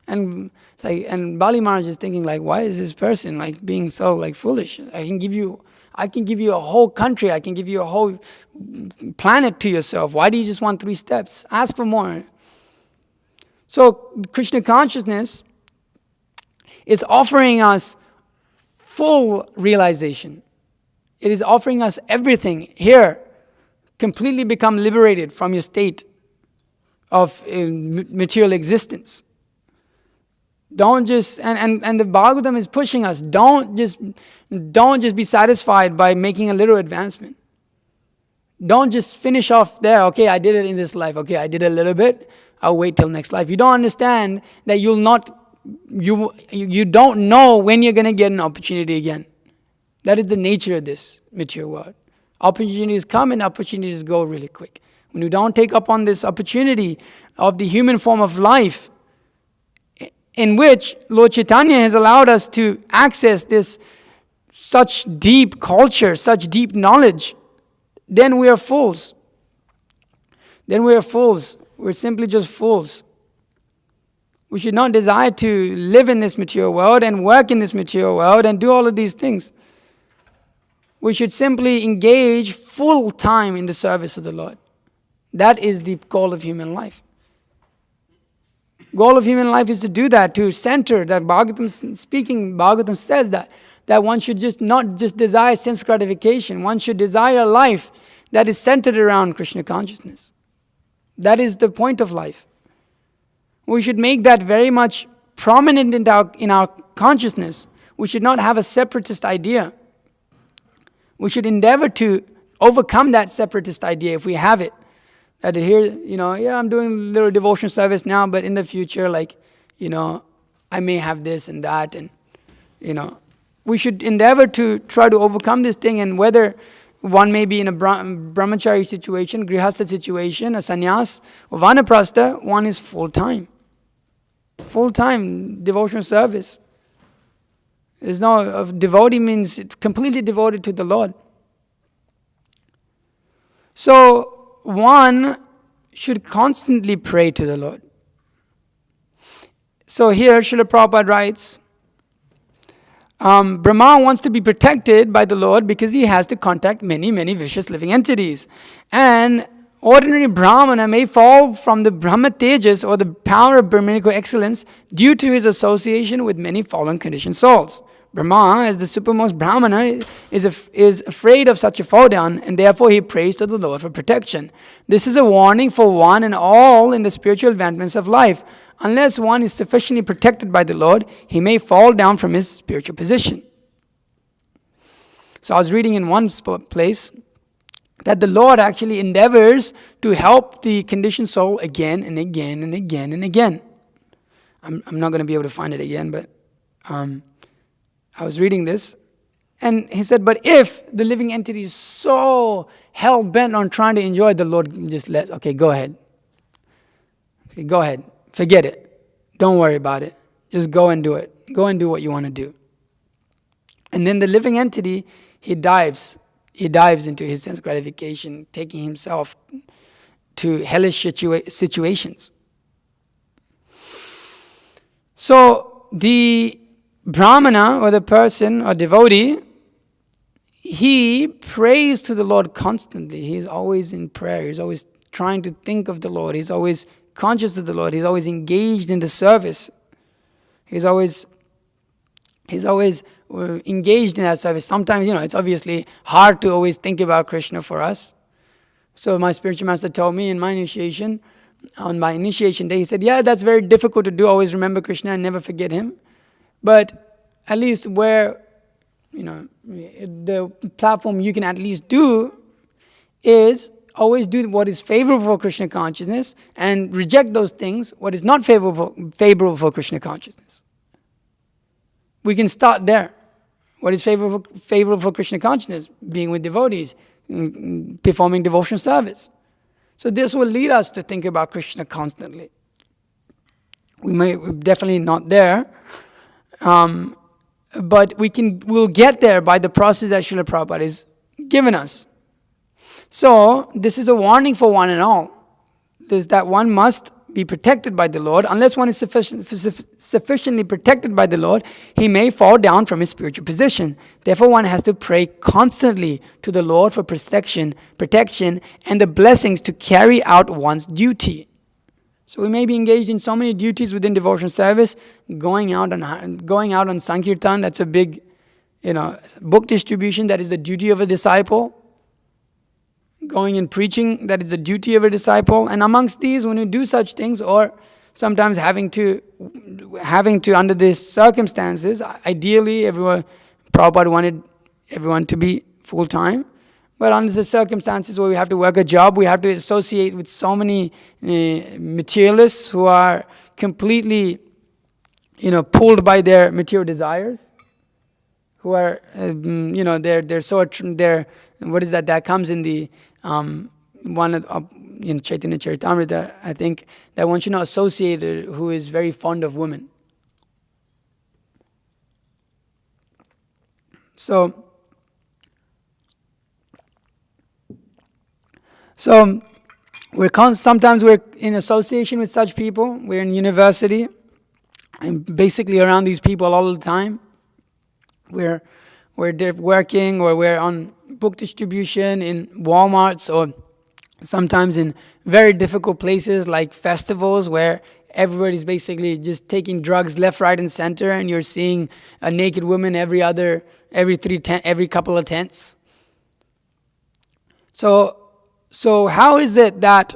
And Bali Maharaj is thinking why is this person being so foolish? I can give you a whole country. I can give you a whole planet to yourself. Why do you just want 3 steps? Ask for more. So Krishna consciousness is offering us full realization. It is offering us everything here. Completely become liberated from your state of material existence. Don't just, and the Bhagavatam is pushing us, don't just be satisfied by making a little advancement. Don't just finish off there, okay, I did it in this life, okay, I did a little bit, I'll wait till next life. You don't understand that you don't know when you're going to get an opportunity again. That is the nature of this material world. Opportunities come and opportunities go really quick. When you don't take up on this opportunity of the human form of life, in which Lord Chaitanya has allowed us to access this such deep culture, such deep knowledge, then we are fools. We're simply just fools. We should not desire to live in this material world and work in this material world and do all of these things. We should simply engage full time in the service of the Lord. That is the goal of human life. Goal of human life is to do that, to center, that Bhagavatam says that one should not just desire sense gratification. One should desire a life that is centered around Krishna consciousness. That is the point of life. We should make that very much prominent in our consciousness. We should not have a separatist idea. We should endeavor to overcome that separatist idea if we have it. That here, I'm doing a little devotion service now, but in the future, I may have this and that, and, we should endeavor to try to overcome this thing, and whether one may be in a brahmachari situation, grihastha situation, a sannyas, or vanaprastha, one is full-time devotional service. There's no, devotee means completely devoted to the Lord. So, one should constantly pray to the Lord. So here, Srila Prabhupada writes, Brahma wants to be protected by the Lord because he has to contact many, many vicious living entities. And ordinary Brahmana may fall from the Brahma Tejas or the power of Brahminical excellence due to his association with many fallen conditioned souls. Brahma, as the supermost Brahmana, is afraid of such a fall down, and therefore he prays to the Lord for protection. This is a warning for one and all in the spiritual advancements of life. Unless one is sufficiently protected by the Lord, he may fall down from his spiritual position. So I was reading in one place that the Lord actually endeavors to help the conditioned soul again and again and again and again. I'm not going to be able to find it again, but I was reading this, and he said, but if the living entity is so hell-bent on trying to enjoy, the Lord just lets, okay, go ahead. Okay, go ahead. Forget it. Don't worry about it. Just go and do it. Go and do what you want to do. And then the living entity, he dives into his sense gratification, taking himself to hellish situations. So the Brahmana or the person or devotee, he prays to the Lord constantly. He's always in prayer. He's always trying to think of the Lord. He's always conscious of the Lord. He's always engaged in the service. He's always engaged in that service. Sometimes, it's obviously hard to always think about Krishna for us. So my spiritual master told me in my initiation, on my initiation day, he said, yeah, that's very difficult to do, always remember Krishna and never forget him. But at least where, the platform you can at least do is always do what is favorable for Krishna consciousness and reject those things, what is not favorable for Krishna consciousness. We can start there. What is favorable for Krishna consciousness? Being with devotees, performing devotional service. So this will lead us to think about Krishna constantly. We're definitely not there. But we'll get there by the process that Srila Prabhupada has given us. So this is a warning for one and all. Is that one must be protected by the Lord. Unless one is sufficiently protected by the Lord, he may fall down from his spiritual position. Therefore, one has to pray constantly to the Lord for protection, and the blessings to carry out one's duty. So we may be engaged in so many duties within devotional service, going out on Sankirtan, that's a big, book distribution, that is the duty of a disciple. Going and preaching, that is the duty of a disciple. And amongst these, when you do such things, or sometimes having to under these circumstances, ideally Prabhupada wanted everyone to be full-time. But under the circumstances where we have to work a job, we have to associate with so many materialists who are completely, pulled by their material desires, who are, they're what is that? That comes in the one in Chaitanya Charitamrita, I think, that one should not associate who is very fond of women. So sometimes we're in association with such people. We're in university, and basically around these people all the time. We're working, or we're on book distribution in Walmarts, or sometimes in very difficult places like festivals where everybody's basically just taking drugs left, right, and center, and you're seeing a naked woman every couple of tents. So how is it that,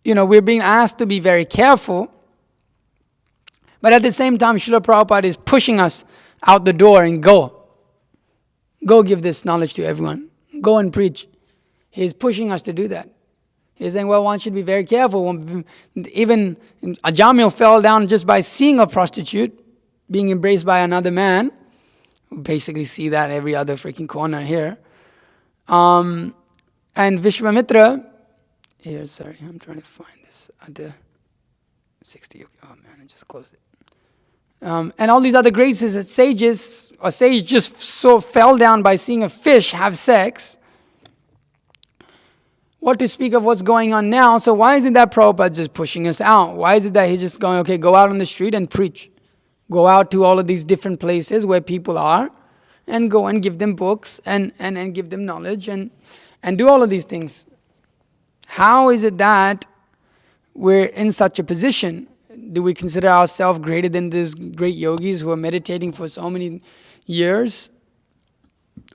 we're being asked to be very careful, but at the same time, Srila Prabhupada is pushing us out the door and go give this knowledge to everyone. Go and preach. He's pushing us to do that. He's saying, well, one should be very careful. Even Ajamil fell down just by seeing a prostitute being embraced by another man. We basically see that every other freaking corner here. And Vishwamitra, I'm trying to find this at the 60. Oh man, I just closed it. And all these other graces that sage just so fell down by seeing a fish have sex. What to speak of what's going on now? So why is it that Prabhupada just pushing us out? Why is it that he's just going, okay, go out on the street and preach. Go out to all of these different places where people are, and go and give them books and give them knowledge and do all of these things. How is it that we're in such a position? Do we consider ourselves greater than these great yogis who are meditating for so many years?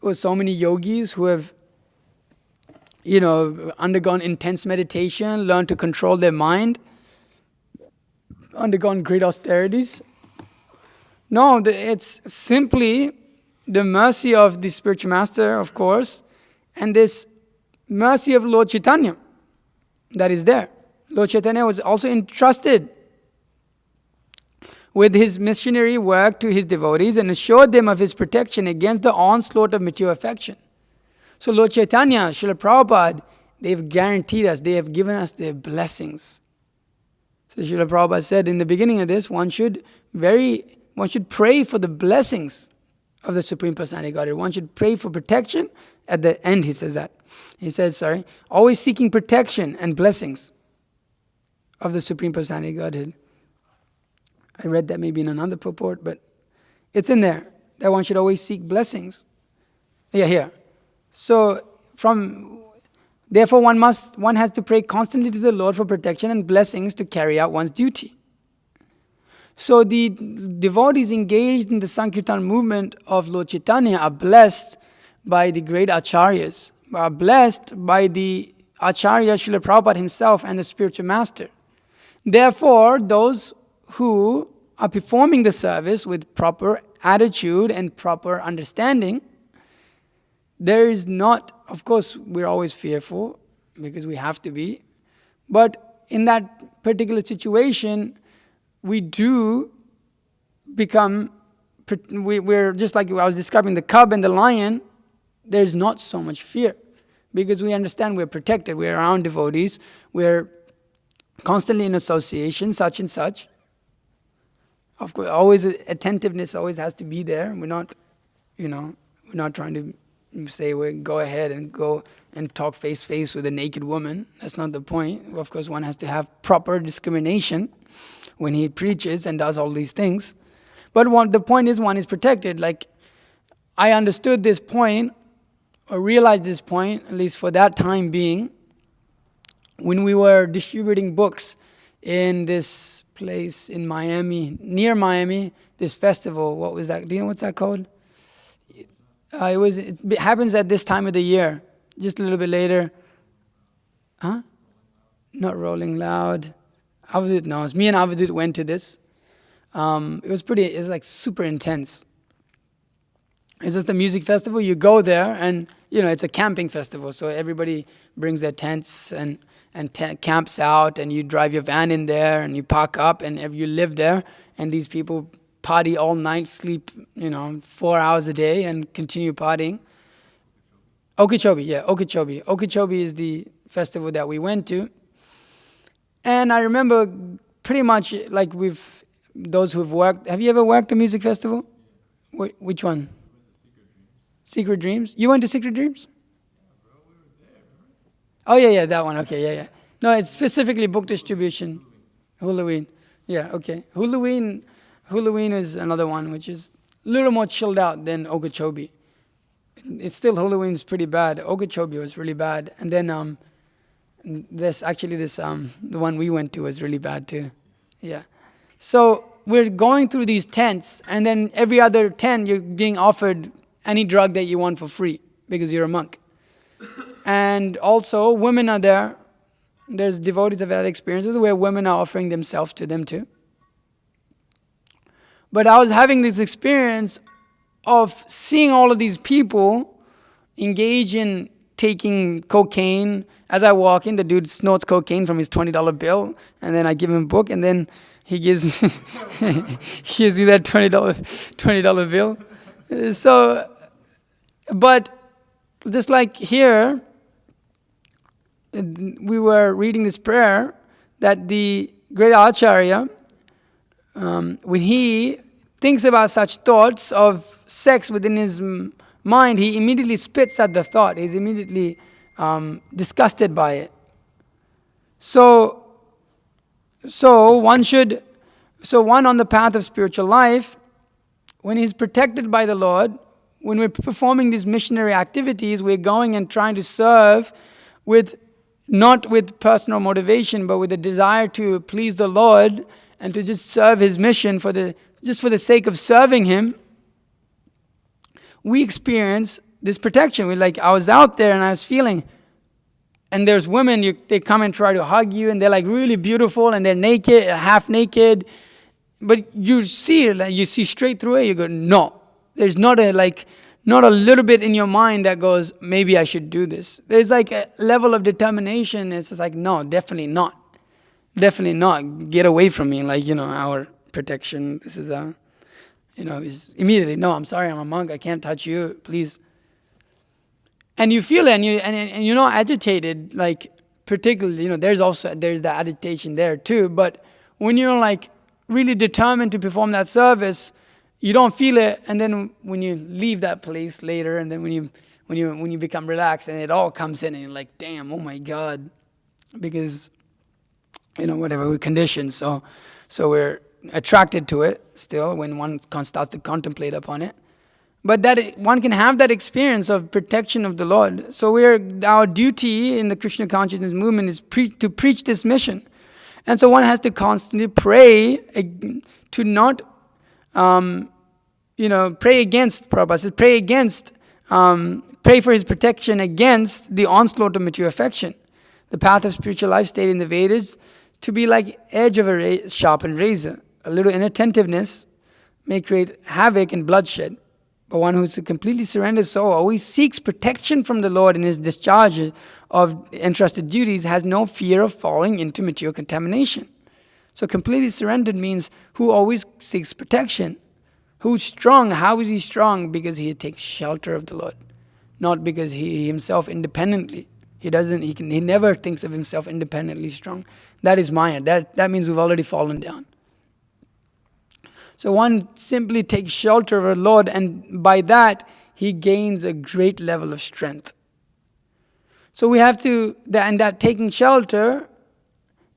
Or so many yogis who have, undergone intense meditation, learned to control their mind, undergone great austerities? No, it's simply the mercy of the spiritual master, of course, and this mercy of Lord Chaitanya that is there. Lord Chaitanya was also entrusted with his missionary work to his devotees and assured them of his protection against the onslaught of material affection. So Lord Chaitanya, Srila Prabhupada, they've guaranteed us, they have given us their blessings. So Srila Prabhupada said in the beginning of this, one should pray for the blessings of the Supreme Personality of Godhead. One should pray for protection. At the end he says that. He says, always seeking protection and blessings of the Supreme Personality of Godhead. I read that maybe in another purport, but it's in there, that one should always seek blessings. Yeah, here. So, therefore one has to pray constantly to the Lord for protection and blessings to carry out one's duty. So the devotees engaged in the Sankirtan movement of Lord Chaitanya are blessed by the great Acaryas, are blessed by the Acharya Srila Prabhupada himself and the spiritual master. Therefore, those who are performing the service with proper attitude and proper understanding, there is not, of course, we're always fearful because we have to be, but in that particular situation, we do become, we're just like I was describing the cub and the lion, there's not so much fear because we understand we're protected, we're around devotees, we're constantly in association, such and such. Of course, always attentiveness always has to be there. We're not, we're not trying to say we go ahead and go and talk face to face with a naked woman. That's not the point. Of course, one has to have proper discrimination when he preaches and does all these things. But the point is one is protected. Like, I understood this point, or realized this point, at least for that time being, when we were distributing books in this place in Miami, near Miami, this festival. What was that? Do you know what's that called? It happens at this time of the year, just a little bit later. Huh? Not Rolling Loud. Avadut knows. Me and Avadut went to this. It was like super intense. It's just a music festival. You go there and, it's a camping festival. So everybody brings their tents and camps out, and you drive your van in there and you park up and you live there, and these people party all night, sleep 4 hours a day and continue partying. Okeechobee. Okeechobee is the festival that we went to. And I remember pretty much like those who've worked, have you ever worked a music festival? Which one? Secret Dreams? You went to Secret Dreams? Oh, yeah, that one. Okay, yeah. No, it's specifically book distribution. Halloween. Yeah, okay. Halloween is another one, which is a little more chilled out than Okeechobee. It's still, Halloween's pretty bad. Okeechobee was really bad. And then the one we went to was really bad too. Yeah. So we're going through these tents, and then every other tent you're being offered any drug that you want for free because you're a monk. And also, women are there. There's devotees of that experiences where women are offering themselves to them too. But I was having this experience of seeing all of these people engage in taking cocaine. As I walk in, the dude snorts cocaine from his $20 bill, and then I give him a book, and then he gives me that $20 bill. So, but just like here, we were reading this prayer that the great Acharya, when he thinks about such thoughts of sex within his mind, he immediately spits at the thought. He's immediately disgusted by it. So one on the path of spiritual life, when he's protected by the Lord, when we're performing these missionary activities, we're going and trying to serve with not with personal motivation, but with a desire to please the Lord and to just serve His mission for the sake of serving Him, we experience this protection. I was out there and I was feeling, and there's women, they come and try to hug you, and they're like really beautiful, and they're naked, half naked, but you see it, you see straight through it. You go, no. There's not a little bit in your mind that goes, maybe I should do this. There's like a level of determination. It's just like, no, definitely not. Definitely not. Get away from me. Our protection. This is is immediately, no, I'm sorry, I'm a monk. I can't touch you. Please. And you feel it, and you're not agitated, particularly, there's the agitation there too. But when you're really determined to perform that service, you don't feel it, and then when you leave that place later, and then when you become relaxed, and it all comes in, and you're like, damn, oh my God, because whatever, we're conditioned, so we're attracted to it still when one starts to contemplate upon it. But that one can have that experience of protection of the Lord. So our duty in the Krishna consciousness movement is to preach this mission, and so one has to constantly pray to not. Pray against, Prabhupada says, pray for his protection against the onslaught of material affection. The path of spiritual life stated in the Vedas to be like edge of a sharpened razor. A little inattentiveness may create havoc and bloodshed. But one who's a completely surrendered soul always seeks protection from the Lord in his discharge of entrusted duties, has no fear of falling into material contamination. So completely surrendered means who always seeks protection. Who's strong? How is he strong? Because he takes shelter of the Lord, not because he himself independently. He never thinks of himself independently strong. That is Maya. That means we've already fallen down. So one simply takes shelter of the Lord, and by that he gains a great level of strength. So we have to, and that taking shelter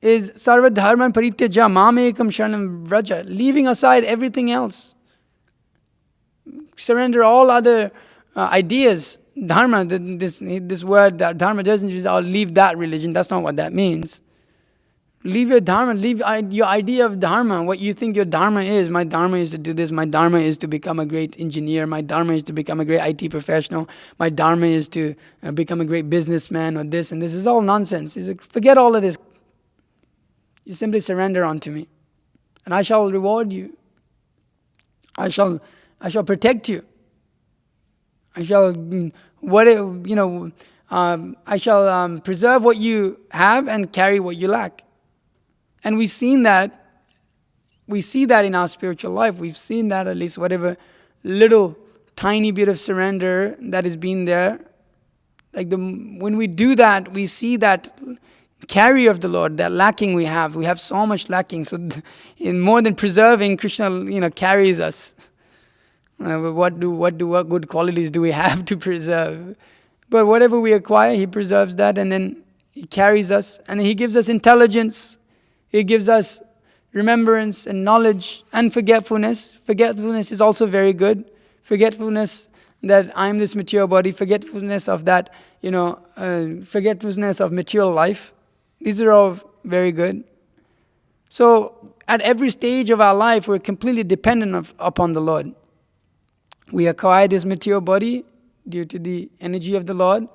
is sarva dharman parityaja mamekam sharanam vraja, leaving aside everything else. Surrender all other ideas. Dharma, this word, that dharma doesn't just, I'll leave that religion. That's not what that means. Leave your dharma, leave your idea of dharma, what you think your dharma is. My dharma is to do this. My dharma is to become a great engineer. My dharma is to become a great IT professional. My dharma is to become a great businessman or this. And this is all nonsense. It's like, forget all of this. You simply surrender unto me, and I shall reward you. I shall protect you. I shall, I shall preserve what you have and carry what you lack. And we see that in our spiritual life. We've seen that, at least whatever little tiny bit of surrender that has been there. When we do that, we see that carry of the Lord, that lacking we have so much lacking. So in more than preserving, Krishna carries us. What good qualities do we have to preserve? But whatever we acquire, he preserves that, and then he carries us, and he gives us intelligence. He gives us remembrance and knowledge and forgetfulness. Forgetfulness is also very good. Forgetfulness that I am this material body. Forgetfulness of that, forgetfulness of material life. These are all very good. So at every stage of our life, we're completely dependent upon the Lord. We acquire this material body due to the energy of the Lord.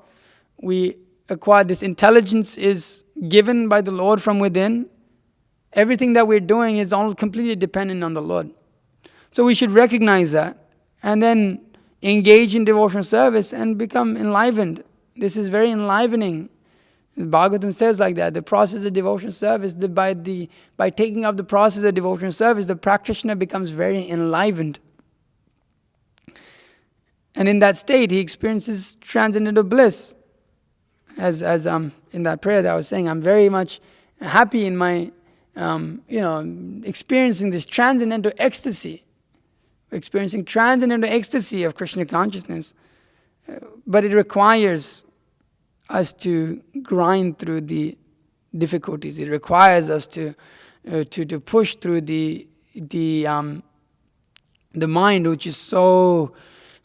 We acquire this intelligence is given by the Lord from within. Everything that we're doing is all completely dependent on the Lord. So we should recognize that and then engage in devotional service and become enlivened. This is very enlivening. Bhagavatam says like that, the process of devotional service, by taking up the process of devotional service, the practitioner becomes very enlivened. And in that state, he experiences transcendental bliss. As in that prayer that I was saying, I'm very much happy in my, experiencing this transcendental ecstasy. Experiencing transcendental ecstasy of Krishna consciousness. But it requires us to grind through the difficulties. It requires us to push through the mind, which is so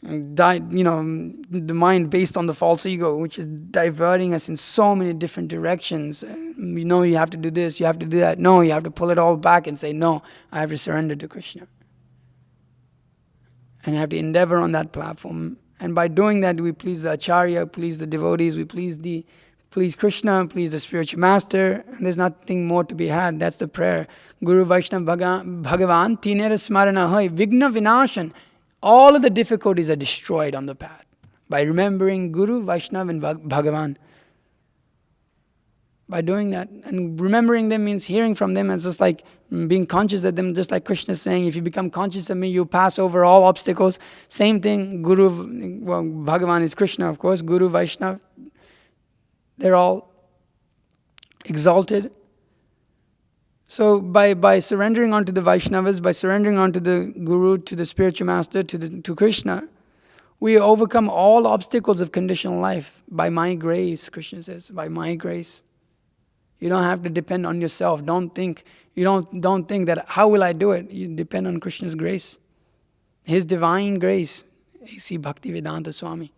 the mind based on the false ego, which is diverting us in so many different directions. You have to do this, you have to do that. No, you have to pull it all back and say, no, I have to surrender to Krishna. And you have to endeavor on that platform. And by doing that, we please the Acarya, please the devotees, we please Krishna, please the spiritual master, and there's nothing more to be had. That's the prayer. Guru Vaishnava Bhagavan Tinera Smarana Hoy Vigna Vinashan. All of the difficulties are destroyed on the path by remembering Guru, Vaishnava and Bhagavan. By doing that, and remembering them means hearing from them. It's just like being conscious of them, just like Krishna is saying, if you become conscious of me, you pass over all obstacles. Same thing, Bhagavan is Krishna, of course, Guru, Vaishnava, they're all exalted. So by surrendering onto the Vaishnavas, by surrendering onto the Guru, to the spiritual master, to Krishna, we overcome all obstacles of conditional life by my grace, Krishna says, by my grace. You don't have to depend on yourself. Don't think that how will I do it? You depend on Krishna's grace. His divine grace. A.C. Bhaktivedanta Swami.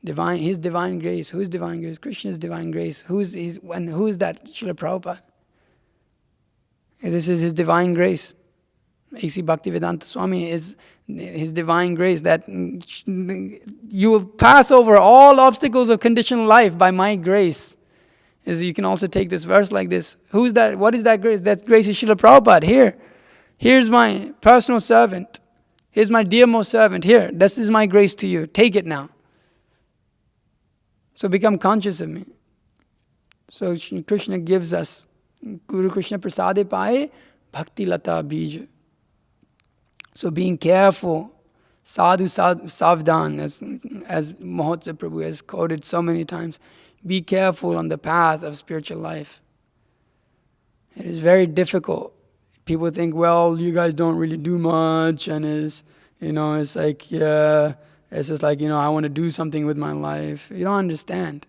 His divine grace. Whose divine grace? Krishna's divine grace. Who is that? Srila Prabhupada. This is his divine grace. A.C. Bhaktivedanta Swami is his divine grace that you will pass over all obstacles of conditional life by my grace. You can also take this verse like this. Who's that? What is that grace? That grace is Srila Prabhupada. Here's my personal servant. Here's my dearmost servant. Here, this is my grace to you. Take it now. So become conscious of me. So Krishna gives us Guru Krishna Prasade Paye Bhakti Lata Bija. So being careful, sadhu savdhan, as Mahotsav Prabhu has quoted so many times, be careful on the path of spiritual life. It is very difficult. People think, well, you guys don't really do much, and it's like, yeah, it's just like, I want to do something with my life. You don't understand.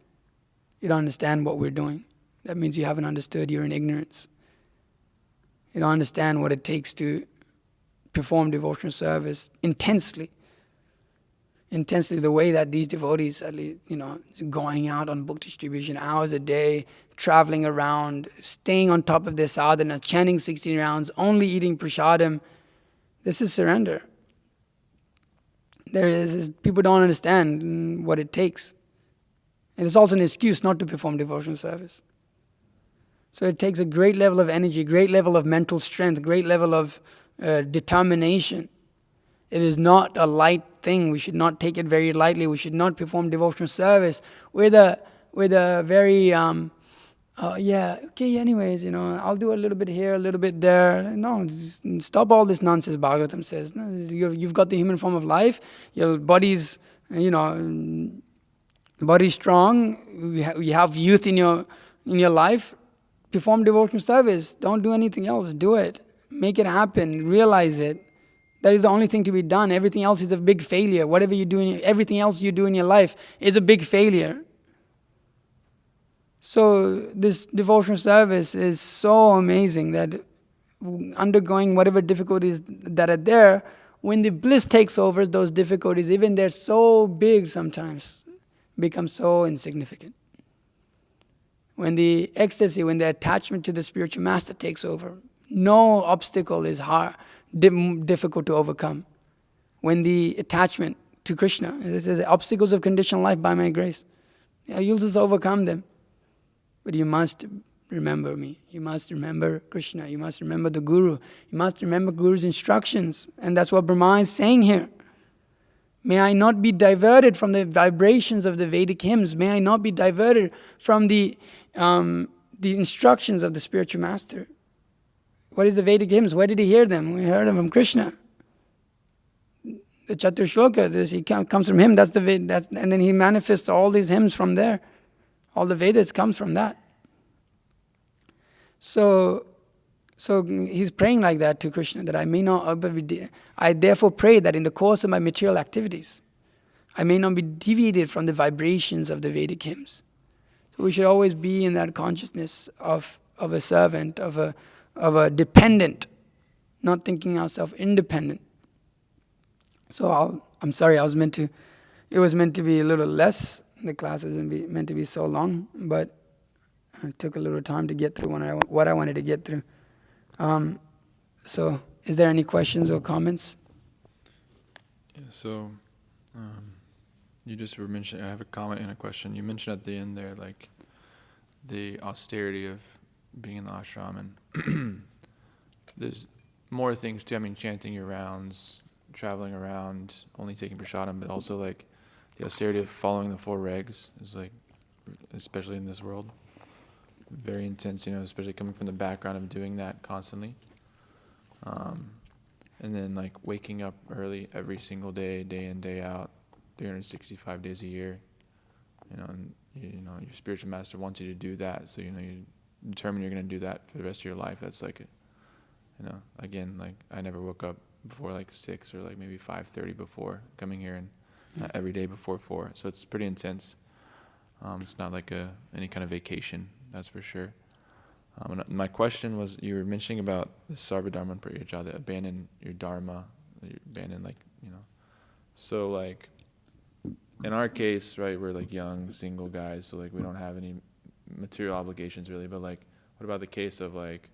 You don't understand what we're doing. That means you haven't understood. You're in ignorance. You don't understand what it takes to perform devotional service intensely. Intensely, the way that these devotees, going out on book distribution hours a day, traveling around, staying on top of their sadhana, chanting 16 rounds, only eating prasadam. This is surrender. People don't understand what it takes. And it's also an excuse not to perform devotional service. So it takes a great level of energy, great level of mental strength, great level of determination. It is not a light thing. We should not take it very lightly. We should not perform devotional service with a very, anyways, I'll do a little bit here, a little bit there. No, stop all this nonsense, Bhagavatam says. No, you've got the human form of life. Your body's, body's strong. You have youth in your life. Perform devotional service. Don't do anything else. Do it. Make it happen. Realize it. That is the only thing to be done. Everything else is a big failure. Whatever you do, everything else you do in your life is a big failure. So this devotional service is so amazing that undergoing whatever difficulties that are there, when the bliss takes over, those difficulties, even they're so big sometimes, become so insignificant. When the ecstasy, when the attachment to the spiritual master takes over, no obstacle is hard. Difficult to overcome. When the attachment to Krishna, this is the obstacles of conditional life by my grace, you'll just overcome them. But you must remember me. You must remember Krishna. You must remember the Guru. You must remember Guru's instructions. And that's what Brahma is saying here. May I not be diverted from the vibrations of the Vedic hymns. May I not be diverted from the instructions of the spiritual master. What is the Vedic hymns? Where did he hear them? We heard them from Krishna. The Chatur Shloka, he comes from him. And then he manifests all these hymns from there. All the Vedas comes from that. So he's praying like that to Krishna, that I may not. I therefore pray that in the course of my material activities, I may not be deviated from the vibrations of the Vedic hymns. So we should always be in that consciousness of a servant, of a dependent, not thinking ourselves independent. So I'm sorry, it was meant to be a little less. The class isn't meant to be so long, but it took a little time to get through what I wanted to get through. So, is there any questions or comments? Yeah, so, you just were mentioning, I have a comment and a question. You mentioned at the end there, like, the austerity of being in the ashram, and there's more things too. I mean, chanting your rounds, traveling around, only taking prasadam, but also, like, the austerity of following the 4 regs is, like, especially in this world, very intense, especially coming from the background of doing that constantly. And then, like, waking up early every single day, day in, day out, 365 days a year, and, your spiritual master wants you to do that. So, you determine you're going to do that for the rest of your life. That's like, again, like, I never woke up before like 6 or like maybe 5:30 before coming here, and every day before 4. So it's pretty intense. It's not like any kind of vacation, that's for sure. And my question was, you were mentioning about the sarvadharma parityāja, the abandon your dharma, you abandon, like, so, like, in our case, right, we're like young, single guys, so, like, we don't have any material obligations really, but, like, what about the case of, like,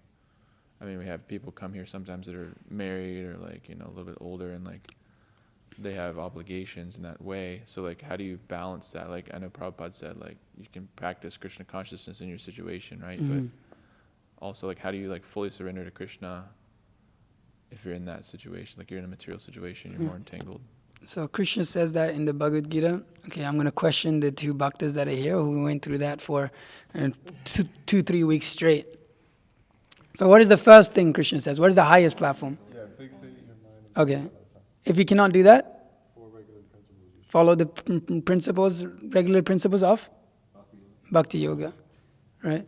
I mean, we have people come here sometimes that are married or, like, a little bit older, and, like, they have obligations in that way. So, like, how do you balance that? Like, I know Prabhupada said, like, you can practice Krishna consciousness in your situation, right? Mm-hmm. But also, like, how do you, like, fully surrender to Krishna if you're in that situation? Like, you're in a material situation, you're more entangled. So Krishna says that in the Bhagavad Gita. Okay, I'm going to question the 2 bhaktas that are here who went through that for 2-3 weeks straight. So what is the first thing Krishna says? What is the highest platform? Yeah, fixate your mind. Okay. If you cannot do that, 4 regular principles. follow the regular principles of Bhakti Yoga. Right?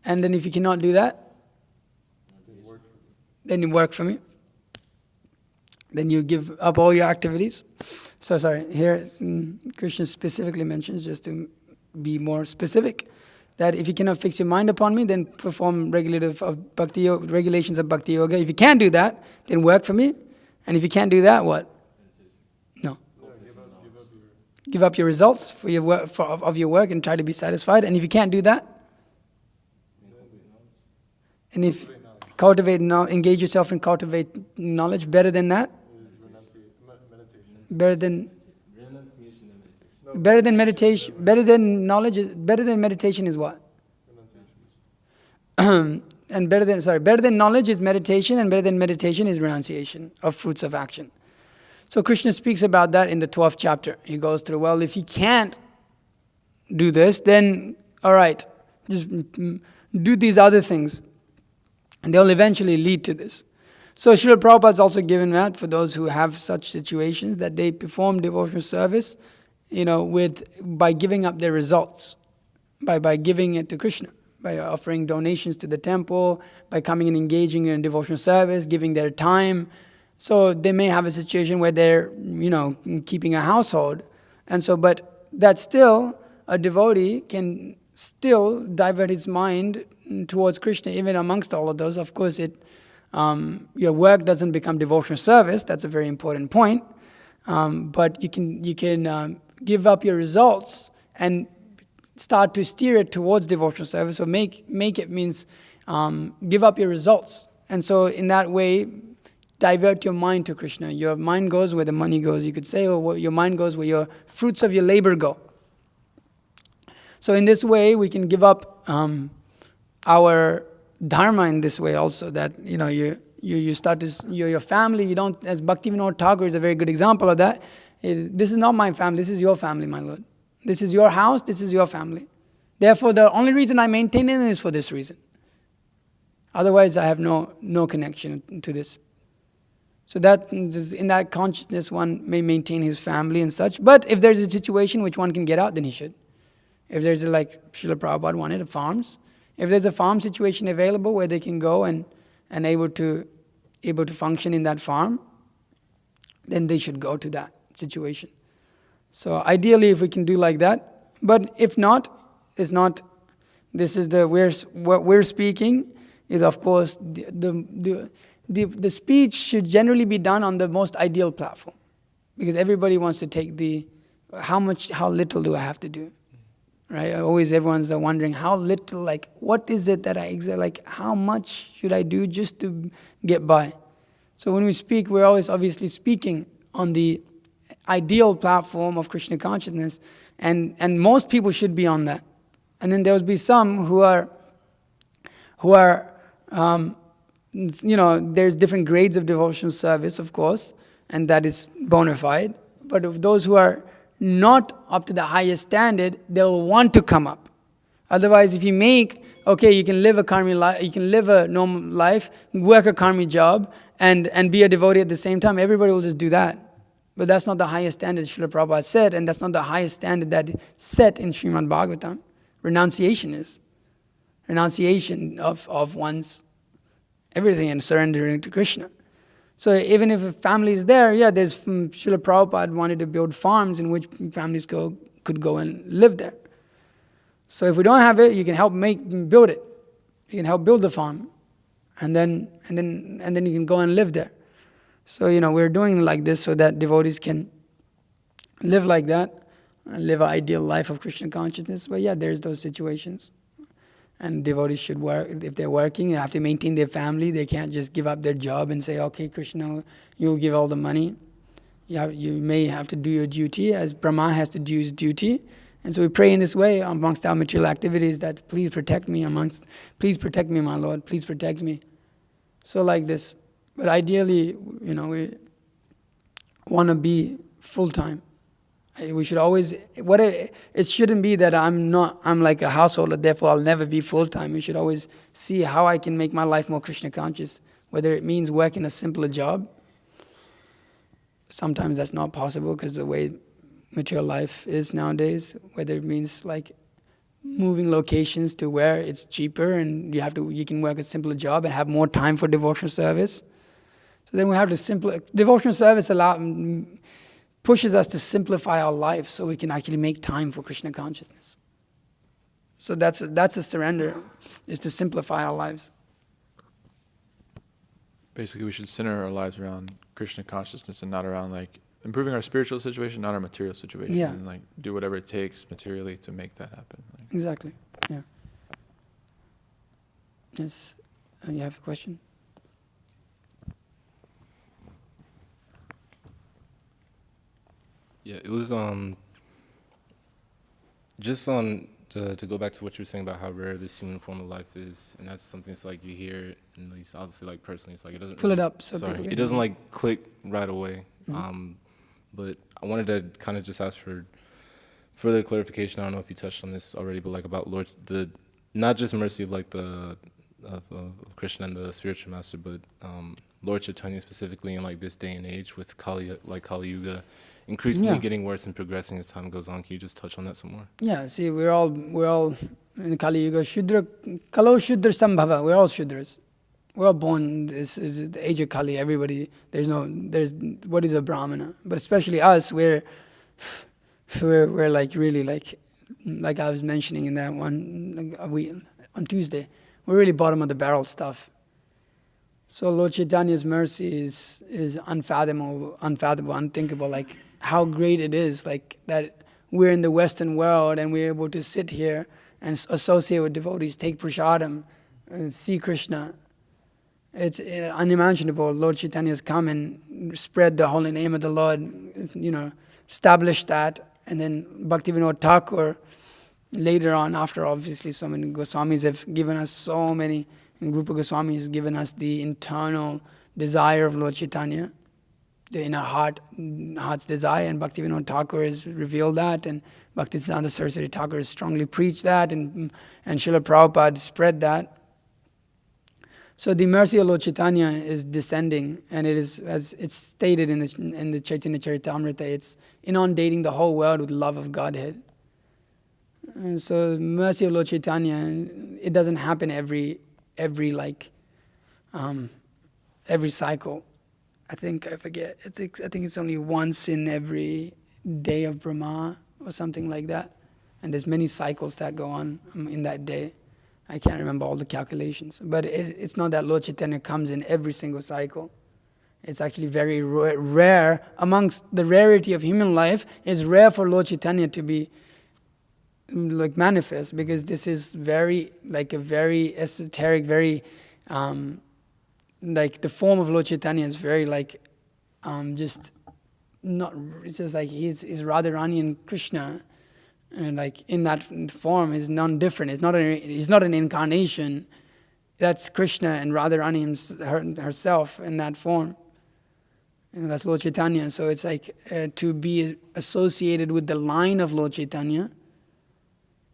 And then if you cannot do that, then you work for me. Then you give up all your activities. So sorry, here Krishna specifically mentions, just to be more specific, that if you cannot fix your mind upon me, then perform regulations of Bhakti Yoga. If you can't do that, then work for me. And if you can't do that, what? No. Give up your results for your work, of your work, and try to be satisfied. And if you can't do that, and if engage yourself in cultivate knowledge, better than that, better than meditation, better than meditation is what? And better than knowledge is meditation, and better than meditation is renunciation of fruits of action. So Krishna speaks about that in the 12th chapter. He goes through, well, if you can't do this, then all right, just do these other things, and they'll eventually lead to this. So Srila Prabhupada has also given that for those who have such situations, that they perform devotional service, by giving up their results, by giving it to Krishna, by offering donations to the temple, by coming and engaging in devotional service, giving their time. So they may have a situation where they're, keeping a household, and so, but that still, a devotee can still divert his mind towards Krishna, even amongst all of those. Of course, your work doesn't become devotional service. That's a very important point. But you can give up your results and start to steer it towards devotional service. So make it means give up your results, and so in that way, divert your mind to Krishna. Your mind goes where the money goes, you could say, or your mind goes where your fruits of your labor go. So in this way, we can give up our dharma in this way also, that you start to your family. You don't, as Bhaktivinoda Thakur is a very good example of that. This is not my family. This is your family, my Lord. This is your house. This is your family. Therefore, the only reason I maintain it is for this reason. Otherwise, I have no connection to this. So that in that consciousness, one may maintain his family and such. But if there's a situation which one can get out, then he should. If there's like Srila Prabhupada wanted, farms. If there's a farm situation available where they can go and able to function in that farm, then they should go to that situation. So ideally, if we can do like that, but if not, it's not. This is what we're speaking is, of course, the speech should generally be done on the most ideal platform. Because everybody wants to take how little do I have to do? Right? Always everyone's wondering how little, like, what is it that how much should I do just to get by? So when we speak, we're always obviously speaking on the ideal platform of Krishna consciousness, and most people should be on that. And then there will be some who are there's different grades of devotional service, of course, and that is bona fide. But of those who are not up to the highest standard, they'll want to come up. Otherwise, if you you can live a karmi life, you can live a normal life, work a karmi job, and be a devotee at the same time, everybody will just do that. But that's not the highest standard Srila Prabhupada said, and that's not the highest standard that is set in Srimad Bhagavatam. Renunciation is. Renunciation of one's everything and surrendering to Krishna. So even if a family is there, there's Srila Prabhupada wanted to build farms in which families could go and live there. So if we don't have it, you can help build it. You can help build the farm, and then you can go and live there. So we're doing like this so that devotees can live like that, and live an ideal life of Krishna consciousness. But there's those situations. And devotees should work. If they're working, they have to maintain their family. They can't just give up their job and say, okay, Krishna, you'll give all the money. You may have to do your duty as Brahma has to do his duty. And so we pray in this way amongst our material activities that please protect me please protect me, my Lord, please protect me. So like this. But ideally, we want to be full-time. We should always, it shouldn't be that I'm like a householder, therefore I'll never be full-time. We should always see how I can make my life more Krishna conscious, whether it means working a simpler job. Sometimes that's not possible because the way material life is nowadays, whether it means like moving locations to where it's cheaper and you can work a simpler job and have more time for devotional service. So then we have devotional service pushes us to simplify our life so we can actually make time for Krishna consciousness. So that's a surrender, is to simplify our lives. Basically, we should center our lives around Krishna consciousness and not around like improving our spiritual situation, not our material situation. Yeah. And like do whatever it takes materially to make that happen. Exactly. Yeah. Yes. You have a question? Yeah, it was just on to go back to what you were saying about how rare this human form of life is, and that's something it's like you hear, and at least obviously like personally, it's like it doesn't pull really, it up. So sorry, it doesn't like click right away. Mm-hmm. But I wanted to kind of just ask for further clarification. I don't know if you touched on this already, but like about Lord, not just mercy of like of Krishna and the spiritual master, but Lord Chaitanya specifically in like this day and age with Kali Yuga increasingly getting worse and progressing as time goes on. Can you just touch on that some more? Yeah, see, we're all in Kali Yuga, Kalo Shudra Sambhava, we're all Shudras. We're all born, this is the age of Kali, everybody, there's what is a Brahmana? But especially us, we're like really like I was mentioning in that one, on Tuesday, we're really bottom of the barrel stuff. So Lord Chaitanya's mercy is unfathomable, unthinkable, like how great it is, like that we're in the Western world and we're able to sit here and associate with devotees, take prasadam, and see Krishna. It's unimaginable. Lord Chaitanya has come and spread the holy name of the Lord, established that, and then Bhaktivinoda Thakur, later on, after obviously so many Goswamis have given us so many, and Rupa Goswami has given us the internal desire of Lord Chaitanya, the inner heart's desire, and Bhaktivinoda Thakur has revealed that, and Bhaktisiddhanta Saraswati Thakur has strongly preached that, and Srila Prabhupada spread that. So the mercy of Lord Chaitanya is descending, and it is, as it's stated in the Chaitanya Charitamrita, it's inundating the whole world with love of Godhead. And so the mercy of Lord Chaitanya, it doesn't happen every cycle. I think it's only once in every day of Brahma or something like that. And there's many cycles that go on in that day. I can't remember all the calculations. But it's not that Lord Chaitanya comes in every single cycle. It's actually very rare. Amongst the rarity of human life, it's rare for Lord Chaitanya to be like manifest, because this is very like a very esoteric, very like the form of Lord Chaitanya is very like just not. It's just like he's Radharani and Krishna, and like in that form is non-different. He's not an incarnation. That's Krishna and Radharani herself in that form. And that's Lord Chaitanya. So it's like to be associated with the line of Lord Chaitanya.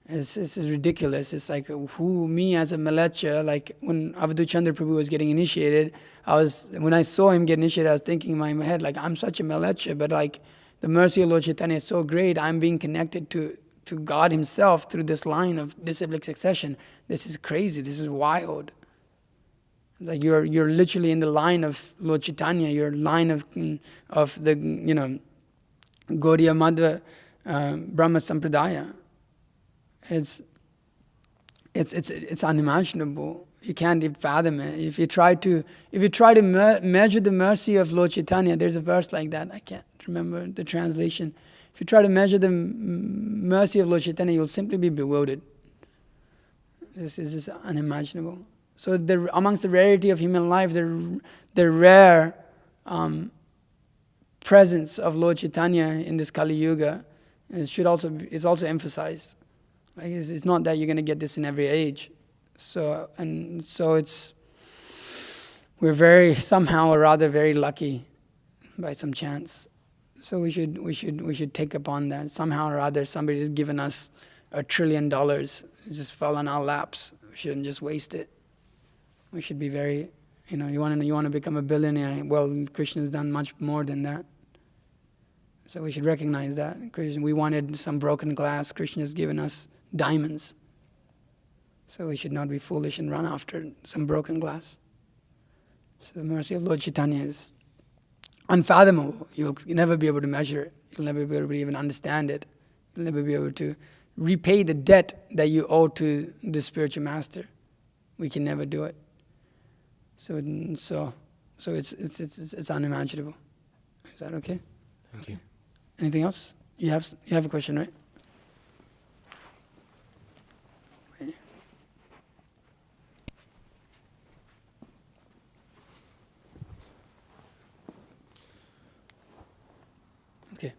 It's ridiculous. It's like me as a Malecha, like when Avadhu Chandra Prabhu was getting initiated, when I saw him get initiated, I was thinking in my head, like, I'm such a Malecha, but like the mercy of Lord Chaitanya is so great, I'm being connected to God himself through this line of disciplic succession. This is crazy, this is wild. It's like you're literally in the line of Lord Chaitanya, you're line of the, Gaudiya Madhva Brahma Sampradaya. It's unimaginable. You can't even fathom it. If you try to measure the mercy of Lord Chaitanya, there's a verse like that. I can't remember the translation. If you try to measure the mercy of Lord Chaitanya, you'll simply be bewildered. This is just unimaginable. So amongst the rarity of human life, the rare presence of Lord Chaitanya in this Kali Yuga is also emphasized. Like it's not that you're going to get this in every age. So we're very lucky by some chance. So we should take upon that. Somehow or other somebody's given us $1 trillion. It just fell on our laps. We shouldn't just waste it. We should be very, you want to become a billionaire. Well, Krishna's done much more than that. So we should recognize that. We wanted some broken glass. Krishna's given us diamonds. So we should not be foolish and run after some broken glass. So the mercy of Lord Chaitanya is unfathomable. You'll never be able to measure it. You'll never be able to even understand it. You'll never be able to repay the debt that you owe to the spiritual master. We can never do it. So it's unimaginable. Is that okay? Thank you. Anything else? You have a question, right? Okay.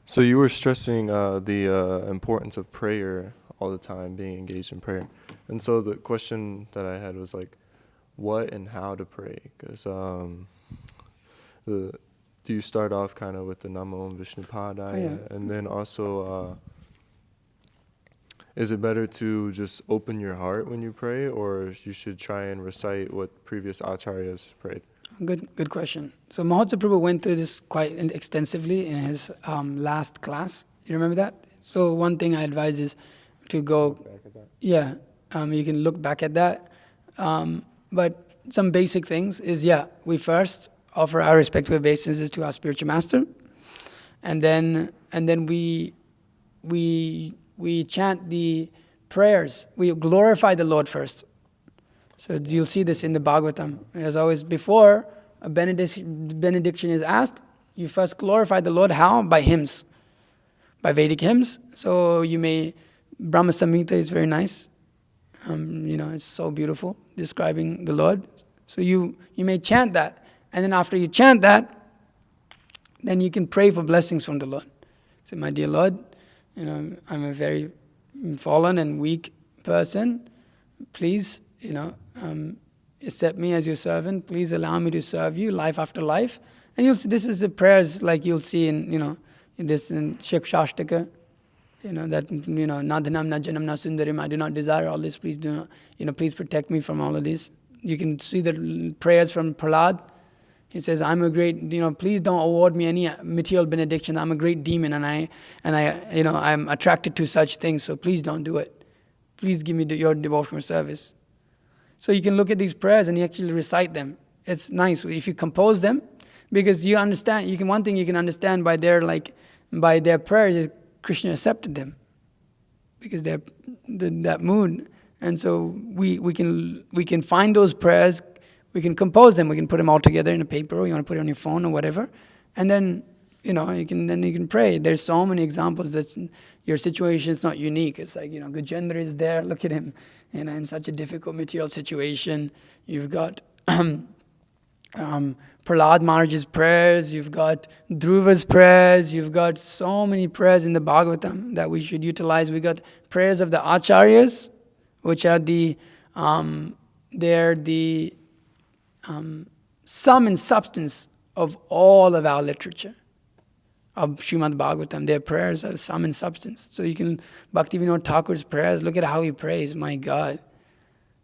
So you were stressing the importance of prayer all the time, being engaged in prayer. And so the question that I had was like, what and how to pray? Because do you start off kind of with the Namo Vishnupadaya? Oh, yeah. And then also, is it better to just open your heart when you pray, or you should try and recite what previous acharyas prayed? Good question. So Mahotsa Prabhu went through this quite extensively in his last class. You remember that? So one thing I advise is to go... Yeah, you can look back at that. But some basic things is, we first offer our respective obeisances to our spiritual master, and then we chant the prayers. We glorify the Lord first. So you'll see this in the Bhagavatam. As always, before a benediction is asked, you first glorify the Lord. How? By hymns, by Vedic hymns. So you may, Brahma Samhita is very nice. It's so beautiful, describing the Lord. So you may chant that. And then after you chant that, then you can pray for blessings from the Lord. Say, my dear Lord, I'm a very fallen and weak person. Please, accept me as your servant. Please allow me to serve you life after life. And you'll see, this is the prayers like you'll see in Shikshashtaka. That, Nadhanam, Najanam, Nasundarim, I do not desire all this. Please do not, please protect me from all of this. You can see the prayers from Prahlad. He says, I'm a great, please don't award me any material benediction. I'm a great demon and I'm attracted to such things. So please don't do it. Please give me your devotional service. So you can look at these prayers and you actually recite them. It's nice if you compose them, because you understand, one thing you can understand by their prayers is Krishna accepted them, because they're that mood. And so we can find those prayers, we can compose them. We can put them all together in a paper, or you want to put it on your phone or whatever, and then you can pray. There's so many examples that your situation is not unique. It's like Gajendra is there. Look at him, in such a difficult material situation. You've got Prahlad Maharaj's prayers, you've got Dhruva's prayers, you've got so many prayers in the Bhagavatam that we should utilize. We got prayers of the Acaryas, which are they're the sum and substance of all of our literature of Srimad Bhagavatam. Their prayers are the sum and substance. So you can, Bhaktivinoda Thakur's prayers, look at how he prays, my God.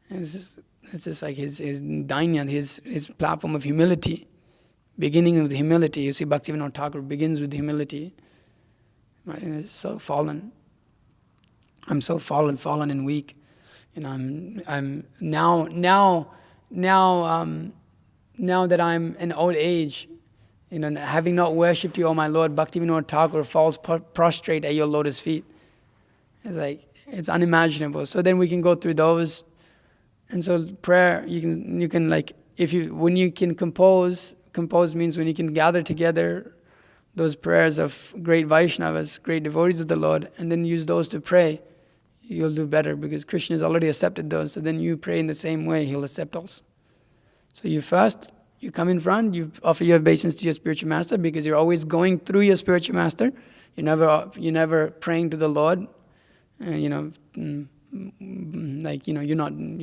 It's just like his dainya, his platform of humility, beginning with humility. You see, Bhaktivinoda Thakur begins with humility. It's so fallen. I'm so fallen and weak. I'm now that I'm in old age, having not worshipped you, O my Lord, Bhaktivinoda Thakur falls prostrate at your lotus feet. It's like, it's unimaginable. So then we can go through those. And so prayer, you can like, when you can compose means when you can gather together those prayers of great Vaishnavas, great devotees of the Lord, and then use those to pray, you'll do better, because Krishna has already accepted those. So then you pray in the same way, he'll accept also. So you come in front, you offer your obeisance to your spiritual master, because you're always going through your spiritual master. You're never praying to the Lord. You're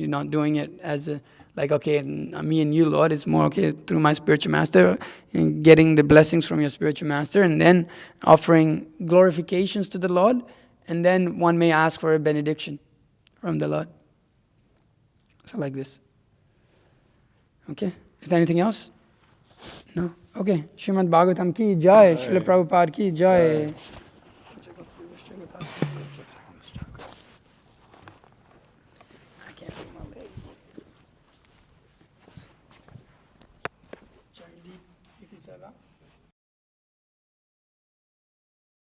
not doing it as okay, me and you, Lord. It's more okay through my spiritual master, and getting the blessings from your spiritual master, and then offering glorifications to the Lord, and then one may ask for a benediction from the Lord. So like this. Okay. Is there anything else? No? Okay. Srimad Bhagavatam ki jai. Srila Prabhupada ki jai.